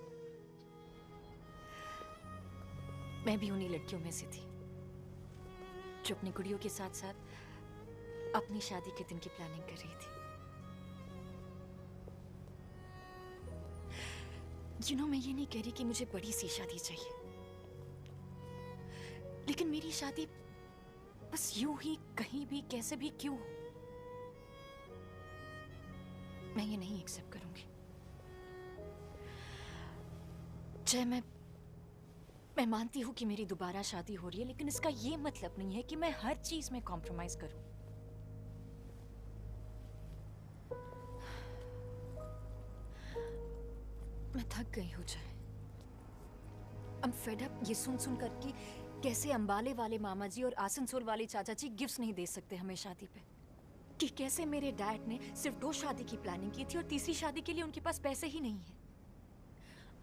मैं भी उन्हीं लड़कियों में से थी जो अपनी गुड़ियों के साथ साथ अपनी शादी के दिन की प्लानिंग कर रही थी। मैं ये नहीं कह रही कि मुझे बड़ी सी शादी चाहिए, लेकिन मेरी शादी बस यूं ही कहीं भी कैसे भी क्यों हो, मैं ये नहीं एक्सेप्ट करूंगी। जय, मैं मानती हूं कि मेरी दोबारा शादी हो रही है, लेकिन इसका ये मतलब नहीं है कि मैं हर चीज में कॉम्प्रोमाइज करूं। मैं थक गई हूं जय। I'm fed up ये सुन कर कि कैसे अंबाले वाले मामा जी और आसनसोल वाले चाचा जी गिफ्ट्स नहीं दे सकते हमें शादी पे, कि कैसे मेरे डैड ने सिर्फ 2 शादी की प्लानिंग की थी और तीसरी शादी के लिए उनके पास पैसे ही नहीं है।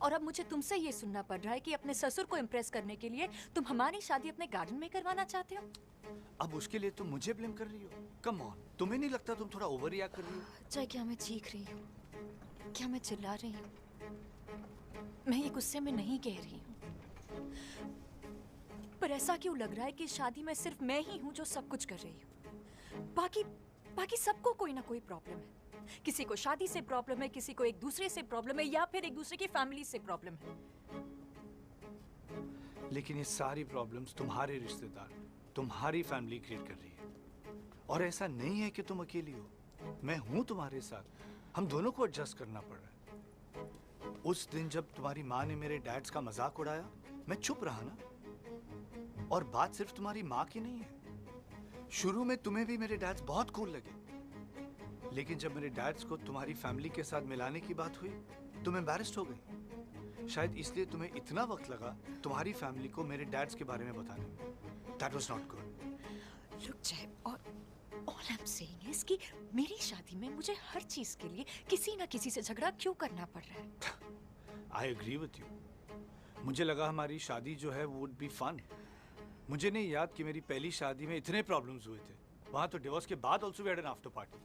और अब मुझे तुमसे ये सुनना पड़ रहा है कि अपने ससुर को इम्प्रेस करने के लिए तुम हमारी शादी अपने गार्डन में करवाना चाहते हो। अब उसके लिए तुम मुझे ब्लेम कर रही हो? कम ऑन, तुम्हें नहीं लगता तुम थोड़ा ओवर रिएक्ट कर रही हो? जय, क्या मैं चीख रही हूँ? क्या मैं चिल्ला रही हूँ? मैं ये गुस्से में नहीं कह रही हूँ, पर ऐसा क्यों लग रहा है कि शादी में सिर्फ मैं ही हूँ जो सब कुछ कर रही हूँ? बाकी सबको कोई ना कोई प्रॉब्लम है। किसी को शादी से प्रॉब्लम है, किसी को एक दूसरे से प्रॉब्लम है, या फिर एक दूसरे की फैमिली से प्रॉब्लम है। लेकिन ये सारी प्रॉब्लम्स तुम्हारे रिश्तेदार, तुम्हारी फैमिली क्रिएट कर रही है। और ऐसा नहीं है कि तुम अकेली हो, मैं हूं तुम्हारे साथ। हम दोनों को एडजस्ट करना पड़ रहा है। उस दिन जब तुम्हारी माँ ने मेरे डैड्स का मजाक उड़ाया, मैं चुप रहा ना। और बात सिर्फ तुम्हारी माँ की नहीं है। शुरू में तुम्हें भी मेरे डैड्स बहुत कूल लगे, लेकिन जब मेरे डैड्स को तुम्हारी फैमिली के साथ मिलाने की बात हुई, तुम एम्बैरेस्ड हो गई। शायद इसलिए तुम्हें इतना वक्त लगा तुम्हारी फैमिली को मेरे डैड्स के बारे में बताने में। That was not good. Look, Jay, all I'm saying is कि मेरी शादी में मुझे हर चीज के लिए किसी ना किसी से झगड़ा क्यों करना पड़ रहा है? I agree with you. मुझे लगा हमारी शादी जो है would be fun. मुझे नहीं याद कि मेरी पहली शादी में इतने प्रॉब्लम्स हुए थे। वहाँ तो डिवोर्स के बाद also we had an after party.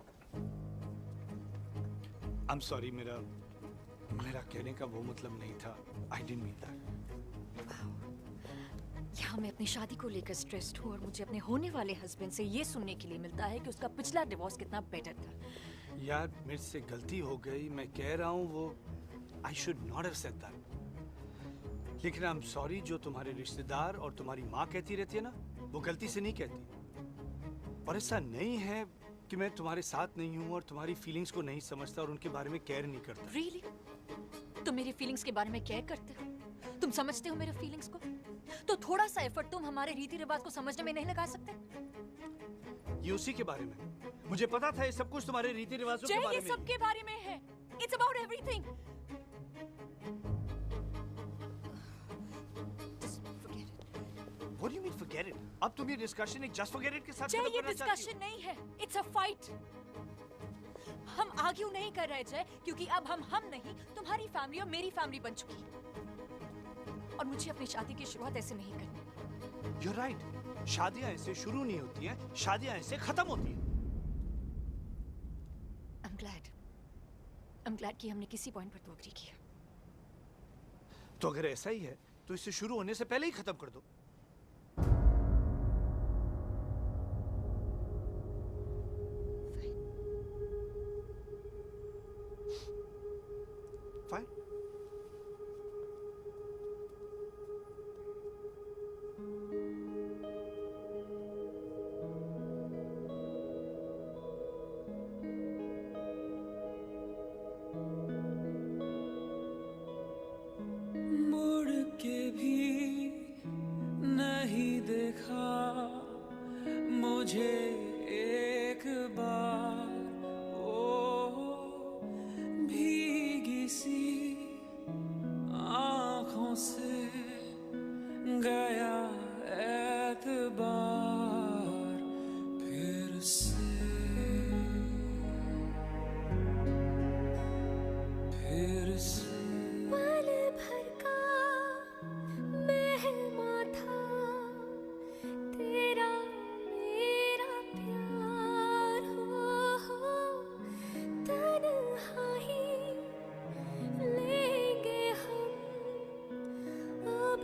I'm sorry, मेरा कहने का वो मतलब नहीं था। I didn't mean that. यहाँ मैं अपनी शादी को लेकर स्ट्रेस्ड हूँ और मुझे अपने होने वाले हस्बैंड से ये सुनने के लिए मिलता है कि उसका पिछला डिवोर्स कितना बेटर था। यार, मेरे से गलती हो गई, मैं कह रहा हूँ वो I should not have said that. लेकिन I'm sorry, जो तुम्हारे रिश्तेदार और तुम्हारी माँ कहती रहती है ना, वो गलती से नहीं कहती। और ऐसा नहीं है कि मैं तुम्हारे साथ नहीं हूँ और तुम्हारी फीलिंग्स को नहीं समझता और उनके बारे में केयर नहीं करता। Really? तुम मेरी फीलिंग्स के बारे में केयर करते हो? तुम समझते हो मेरे फीलिंग्स को? तो थोड़ा सा एफर्ट तुम हमारे रीति रिवाज को समझने में नहीं लगा सकते? ये उसी के बारे में। मुझे पता था ये सब कुछ तुम्हारे रीति रिवाजों के बारे में। ये सब के बारे में है। It's about everything. Just forget it. What do you mean forget it? अब तुम ये डिस्कशन एक just forget it के साथ खत्म ये करना चाहती हो? डिस्कशन नहीं है। It's a fight. हम आर्ग्यू नहीं कर रहे जय, क्योंकि अब हम नहीं, तुम्हारी फैमिली और मेरी फैमिली बन चुकी है। और मुझे अपनी शादी की शुरुआत ऐसे नहीं करनी। You're right. शादियां ऐसे शुरू नहीं होती हैं, शादियां ऐसे खत्म होती हैं। I'm glad कि हमने किसी पॉइंट पर तो एग्री किया। तो अगर ऐसा ही है, तो इसे शुरू होने से पहले ही खत्म कर दो। Fine. देखा मुझे एक बार ओ भीगी सी आँखों से गया एतबार फिर से पल भर का मेहमा था तेरा मेरा प्यार हो तन्हाई लेंगे हम अब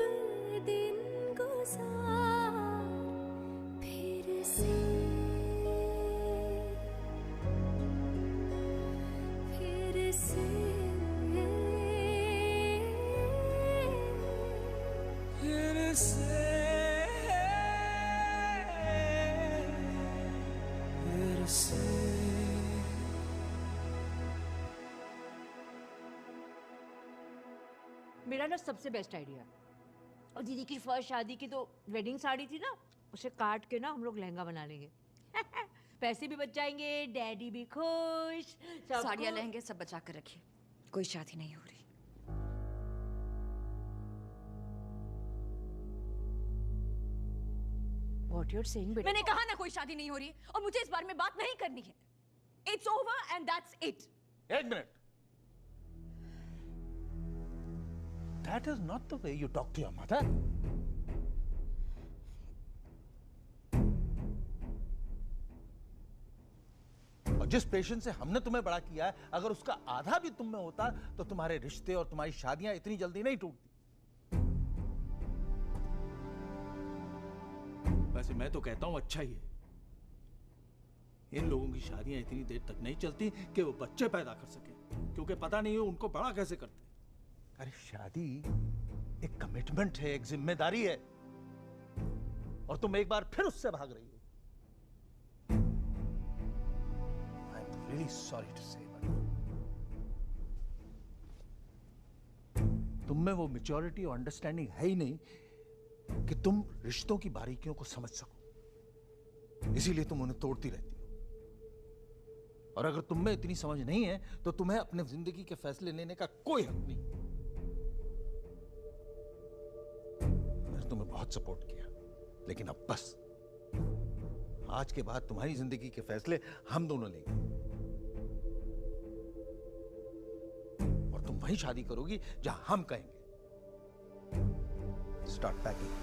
दिन गुजार फिर से फिर से फिर से फिर से मेरा ना सबसे बेस्ट आइडिया और दीदी की फर्स्ट शादी की तो वेडिंग साड़ी थी ना, उसे काट के ना हम लोग लहंगा बना लेंगे पैसे भी बच जाएंगे, डैडी भी खुश, साड़ियाँ लहंगे सब बचा कर रखिए, कोई शादी नहीं हो रही। What you're saying, बेटा? मैंने कहा ना कोई शादी नहीं हो रही और मुझे इस बारे में बात नहीं करनी है। It's over and that's it. एक minute. That is not the way you talk to your mother. और जिस पेशेंस से हमने तुम्हें बड़ा किया है, अगर उसका आधा भी तुम में होता तो तुम्हारे रिश्ते और तुम्हारी शादियां इतनी जल्दी नहीं टूटती। वैसे मैं तो कहता हूं अच्छा ही है। इन लोगों की शादियां इतनी देर तक नहीं चलती कि वो बच्चे पैदा कर सके, क्योंकि पता नहीं है उनको बड़ा कैसे करते। अरे शादी एक कमिटमेंट है, एक जिम्मेदारी है, और तुम एक बार फिर उससे भाग रही हो। I am really sorry to say, तुम में वो मैच्योरिटी और अंडरस्टैंडिंग है ही नहीं कि तुम रिश्तों की बारीकियों को समझ सको, इसीलिए तुम उन्हें तोड़ती रहती हो। और अगर तुम में इतनी समझ नहीं है तो तुम्हें अपने जिंदगी के फैसले लेने का कोई हक नहीं। मैंने तुम्हें बहुत सपोर्ट किया, लेकिन अब बस, आज के बाद तुम्हारी जिंदगी के फैसले हम दोनों लेंगे, और तुम वही शादी करोगी जहां हम कहेंगे। Start packing.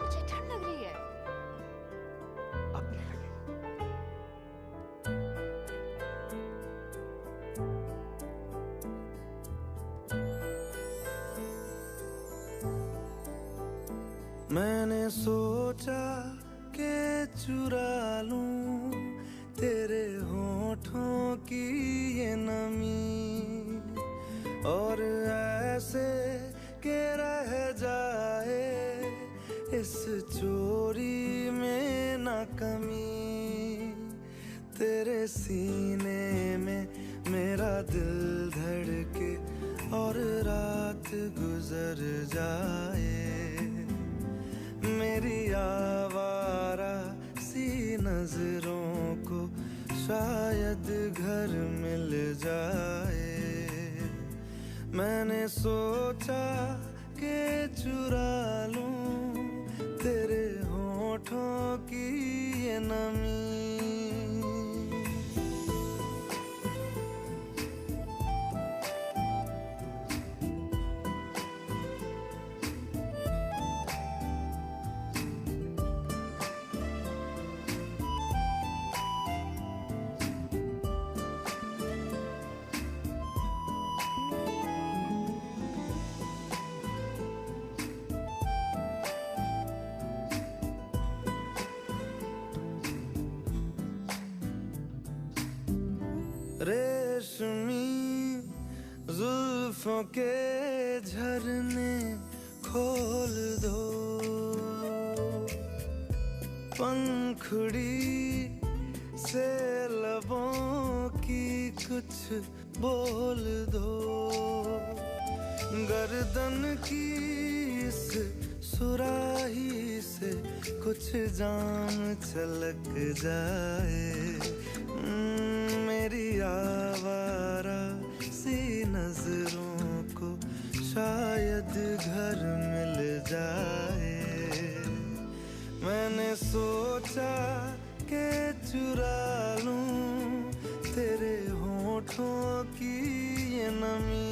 मुझे ठंड लग रही है। अब नहीं लगेगी। मैंने सोचा के चुरा लूं तेरे होठों की ये नमी, और ऐसे के रह जाए इस चोरी में ना कमी। तेरे सीने में मेरा दिल धड़के और रात गुजर जाए, मेरी आवारा सी नजरों को शायद घर मिल जाए। मैंने सोचा के चुरा लूं तेरे होठों की ये नमी। रेशमी जुल्फों के झरने खोल दो, पंखुड़ी से लबों की कुछ बोल दो, गर्दन की इस सुराही से कुछ जान छलक जाए, मेरी आवारा सी नजरों को शायद घर मिल जाए। मैंने सोचा कि चुरा लूं तेरे होठों की ये नमी,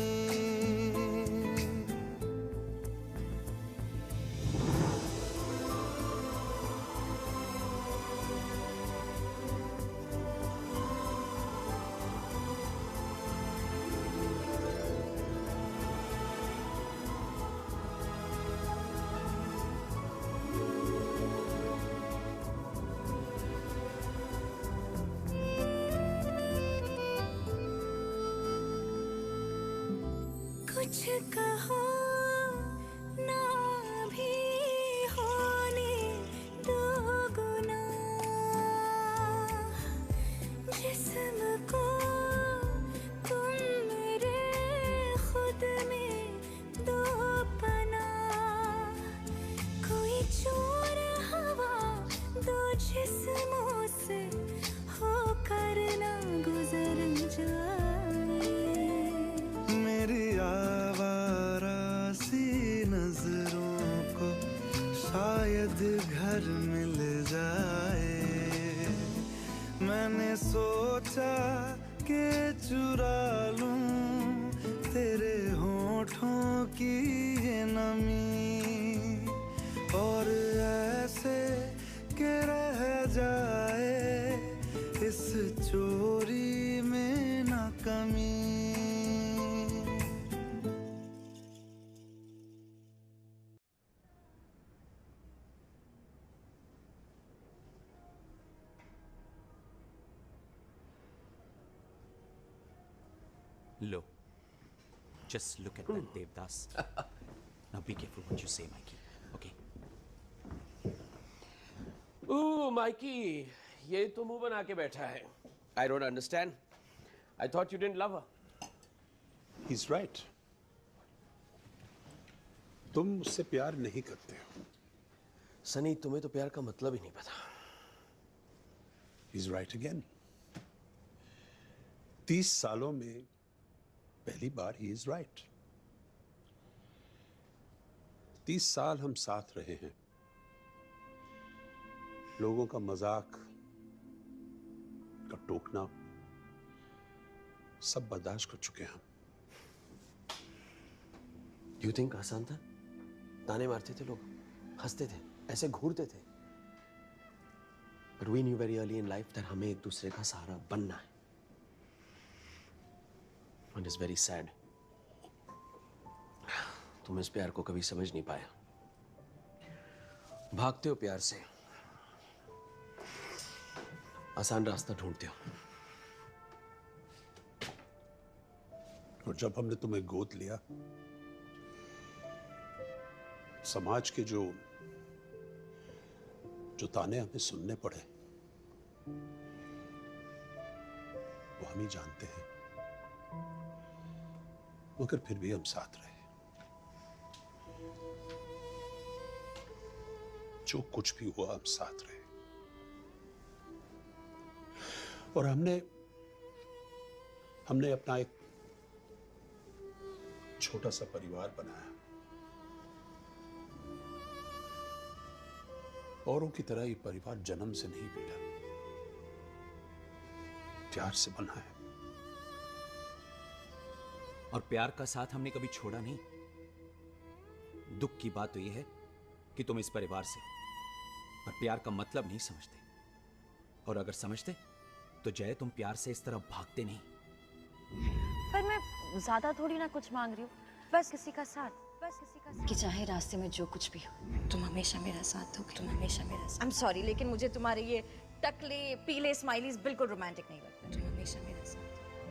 कुछ कहो ना भी होने दो गुना, जिस्म को तुम मेरे खुद में दो पना, कोई चोर हवा दो जिस्मों से होकर ना गुजर जाए, मेरी आवारा सी नजरों को शायद घर मिल जाए। मैंने सोचा कि चुरा लूं तेरे होठों की ये नमी, और ऐसे के रह जाए इस चोरी में ना कमी। Look, just look at that, Devdas. Now be careful what you say, Mikey. Okay? Ooh, Mikey, ये तो मुंह बना के बैठा है. I don't understand. I thought you didn't love her. He's right. तुम मुझसे प्यार नहीं करते हो. सनी, तुम्हें तो प्यार का मतलब ही नहीं पता. He's right again. 30 सालों में पहली बार he is right. 30 साल हम साथ रहे हैं. लोगों का मजाक का टोकना सब बर्दाश्त कर चुके हैं हम. You think आसान था? ताने मारते थे लोग, हंसते थे, ऐसे घूरते थे. But we knew very early in life that हमें एक दूसरे का सहारा बनना है. And it's very sad. तुम इस प्यार को कभी समझ नहीं पाया. भागते हो प्यार से, आसान रास्ता ढूंढते हो. और जब हमने तुम्हें गोद लिया, समाज के जो ताने हमें सुनने पड़े, वो हम ही जानते हैं. मगर फिर भी हम साथ रहे. जो कुछ भी हुआ हम साथ रहे. और हमने अपना एक छोटा सा परिवार बनाया. औरों की तरह ये परिवार जन्म से नहीं मिला, प्यार से बना है. और प्यार का साथ हमने कभी छोड़ा नहीं. दुख की बात तो यह है कि तुम इस परिवार से और प्यार का मतलब नहीं समझते. और अगर समझते तो जय, तुम प्यार से इस तरह भागते नहीं. पर मैं ज्यादा थोड़ी ना कुछ मांग रही हूँ, बस किसी का साथ, कि चाहे रास्ते में जो कुछ भी हो, तुम हमेशा मेरा साथ दोगे. तुम हमेशा मेरा साथ. I'm sorry, लेकिन मुझे तुम्हारे ये टकले पीले स्माइलीज बिल्कुल रोमांटिक नहीं लगते. तुम हमेशा मेरा साथ.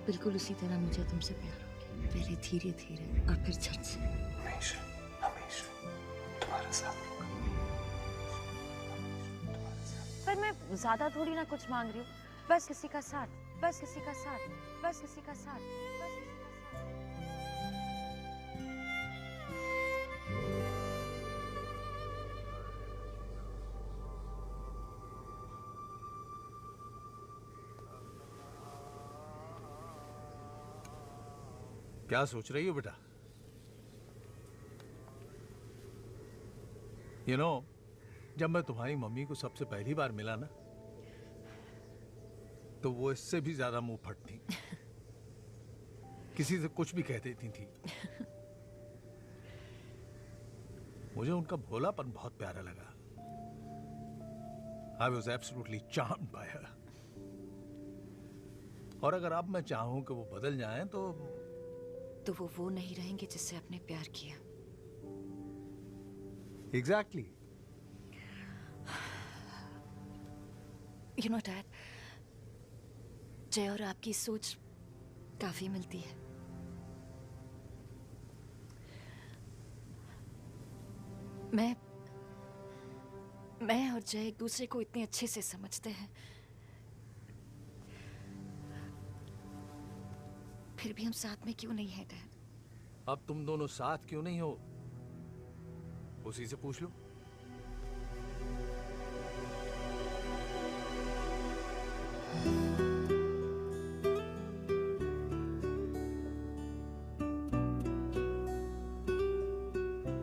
बिल्कुल उसी तरह मुझे तुमसे प्यार हो गया, पहले धीरे धीरे और फिर झट से। हमेशा हमेशा तुम्हारे साथ। पर मैं ज्यादा थोड़ी ना कुछ मांग रही हूँ, बस किसी का साथ, बस किसी का साथ, बस किसी का साथ, बस किसी का साथ। क्या सोच रही हो बेटा? You know, जब मैं तुम्हारी मम्मी को सबसे पहली बार मिला ना, तो वो इससे भी ज्यादा मुंह फट थी। किसी से कुछ भी कह देती थी। मुझे उनका भोलापन बहुत प्यारा लगा। I was absolutely charmed by her. और अगर अब मैं चाहूं कि वो बदल जाएं तो वो नहीं रहेंगे जिससे आपने प्यार किया। Exactly. You know, Dad, जय और आपकी सोच काफी मिलती है। मैं और जय एक दूसरे को इतने अच्छे से समझते हैं, फिर भी हम साथ में क्यों नहीं हैं, डैड? अब तुम दोनों साथ क्यों नहीं हो? उसी से पूछ लो।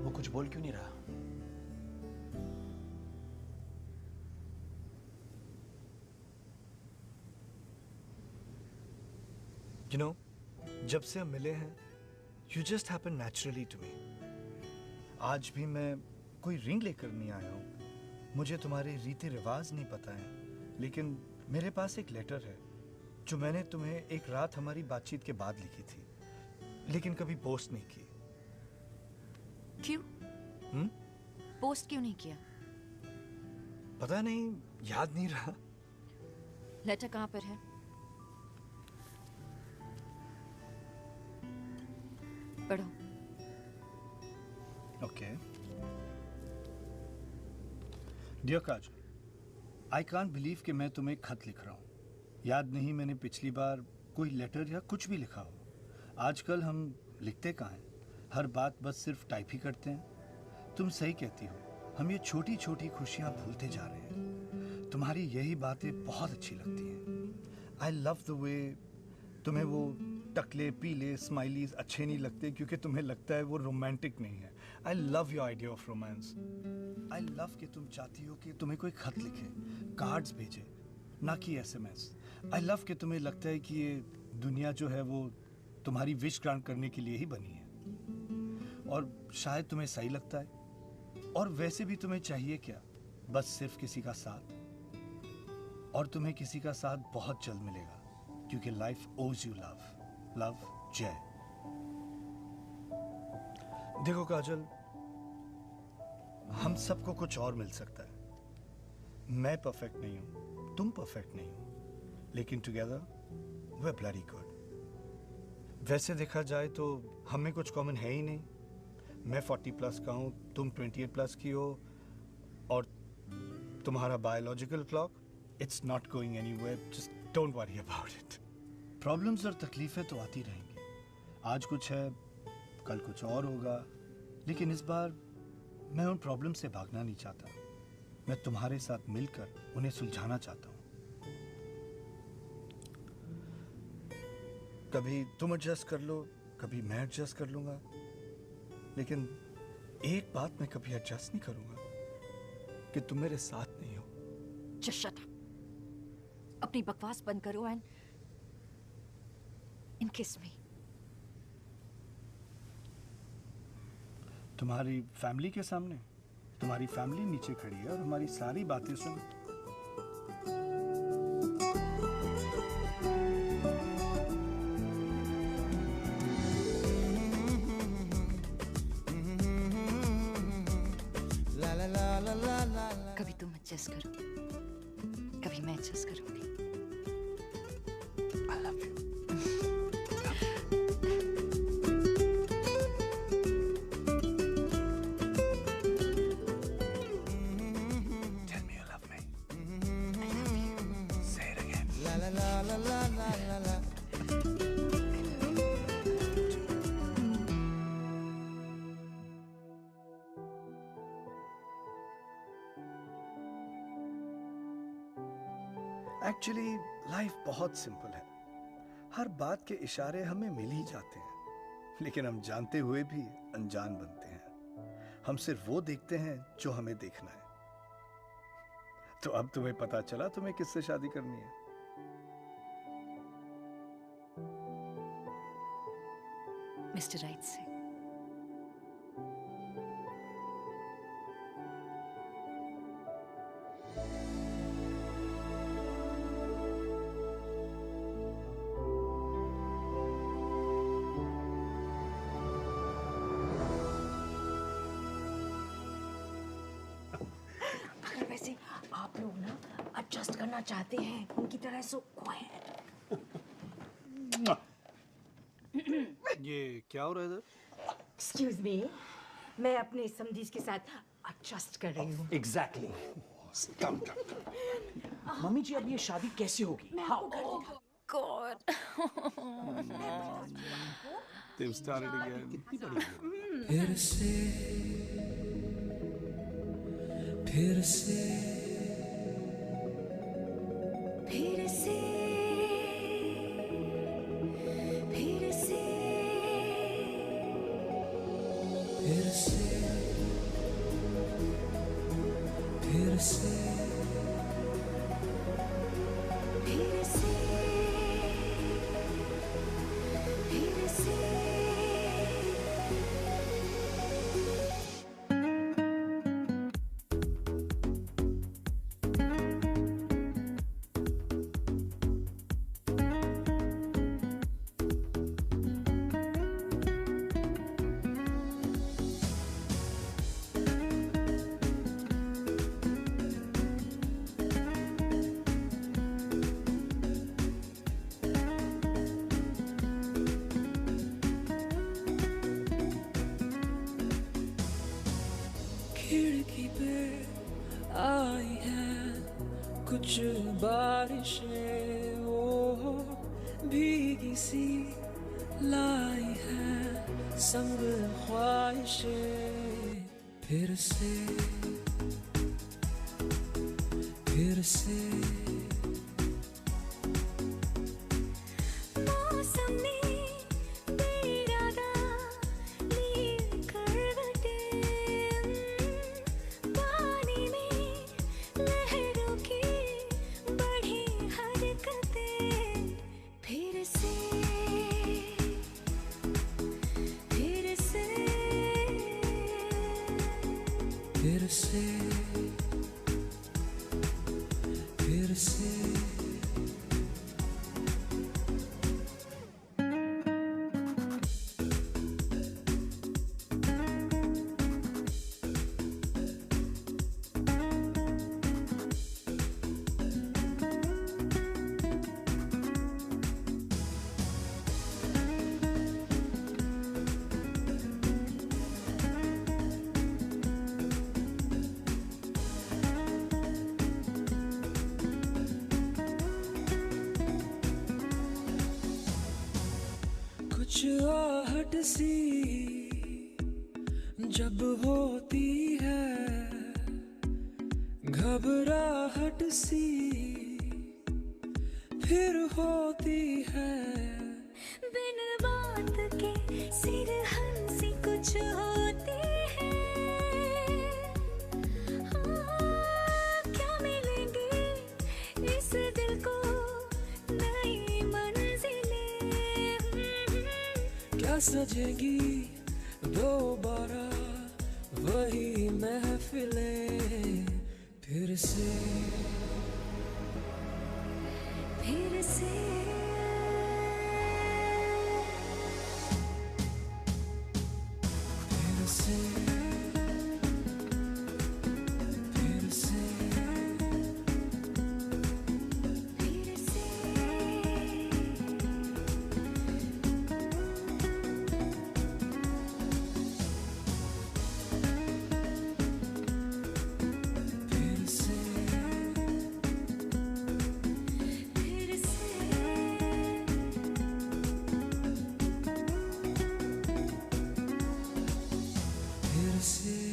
वो कुछ बोल क्यों नहीं रहा? You know, जब से हम मिले हैं, you just happen naturally to me. आज भी मैं कोई रिंग लेकर नहीं आया हूँ। मुझे तुम्हारे रीति रिवाज नहीं पता है, लेकिन मेरे पास एक लेटर है जो मैंने तुम्हें एक रात हमारी बातचीत के बाद लिखी थी, लेकिन कभी पोस्ट नहीं की। क्यों? पोस्ट क्यों नहीं किया? पता नहीं, याद नहीं रहा। लेटर कहाँ पर है? पढ़ो। Okay. Dear Kajal, I can't believe कि मैं तुम्हें खत लिख रहा हूँ। याद नहीं मैंने पिछली बार कोई लेटर या कुछ भी लिखा हो। आजकल हम लिखते कहाँ हैं? हर बात बस सिर्फ टाइप ही करते हैं। तुम सही कहती हो, हम ये छोटी छोटी खुशियाँ भूलते जा रहे हैं। तुम्हारी यही बातें बहुत अच्छी लगती हैं। I love the way तुम्हें वो टकले पीले स्माइलीज अच्छे नहीं लगते क्योंकि तुम्हें लगता है वो रोमांटिक नहीं है। I love your idea of romance. I love कि तुम चाहती हो कि तुम्हें कोई खत लिखे, कार्ड्स भेजे, ना कि एसएमएस। आई लव कि तुम्हें लगता है कि ये दुनिया जो है वो तुम्हारी विश ग्रांट करने के लिए ही बनी है, और शायद तुम्हें सही लगता है। और वैसे भी तुम्हें चाहिए क्या? बस सिर्फ किसी का साथ, और तुम्हें किसी का साथ बहुत जल्द मिलेगा क्योंकि लाइफ ओज यू लव। लव, जय। देखो काजल, हम सबको कुछ और मिल सकता है। मैं परफेक्ट नहीं हूं, तुम परफेक्ट नहीं हो, लेकिन together we are bloody good. वैसे देखा जाए तो हमें कुछ कॉमन है ही नहीं। मैं 40 प्लस का हूं, तुम 28 प्लस की हो, और तुम्हारा biological clock it's not going anywhere. Just don't worry about it. Problems और तकलीफें तो आती रहेंगी। आज कुछ है, कल कुछ और होगा, लेकिन इस बार मैं उन प्रॉब्लम से भागना नहीं चाहता। मैं तुम्हारे साथ मिलकर उन्हें सुलझाना चाहता हूँ। कभी तुम एडजस्ट कर लो, कभी मैं एडजस्ट कर लूंगा, लेकिन एक बात मैं कभी एडजस्ट नहीं करूंगा कि तुम मेरे साथ नहीं हो। Just shut up. अपनी बकवास बंद करो and kiss me. तुम्हारी फैमिली के सामने? तुम्हारी फैमिली नीचे खड़ी है और हमारी सारी बातें सुन। कभी तुम एडजस्ट करो, कभी मैं एडजस्ट करूंगी। I love you. la la la la la. Actually life बहुत सिंपल है। हर बात के इशारे हमें मिल ही जाते हैं, लेकिन हम जानते हुए भी अनजान बनते हैं। हम सिर्फ वो देखते हैं जो हमें देखना है। तो अब तुम्हें पता चला तुम्हें किससे शादी करनी है। मिस्टर राइट से। अगर वैसे आप लोग ना एडजस्ट करना चाहते हैं उनकी तरह सो ये क्या हो रहा है इधर? एक्सक्यूज मी, मैं अपने समझीज के साथ एडजस्ट कर रही हूँ। एग्जैक्टली। मम्मी जी अब ये शादी कैसे होगी? गॉड। They've started again. फिर से फिर से फिर से फिर से फिर से फिर से फिर से फिर से खिड़की पे आई है कुछ बारिशें, ओ भीगी सी लाई है संग ख्वाहिशें। फिर से फिर से मौसम ने बेइरादा ली करवटें, पानी में लहरों की बढ़ी हरकतें। फिर से फिर से फिर से फिर से कुछ आहट सी जब होती है, घबराहट सी फिर होती है। बिन बात के सिरहन सी कुछ होती है। हाँ, क्या मिलेंगी इस दिल को नई मंजिलें। क्या सजेगी दोबारा वही महफिलें। फिर से फिर से फिर से फिर से फिर से फिर से फिर से से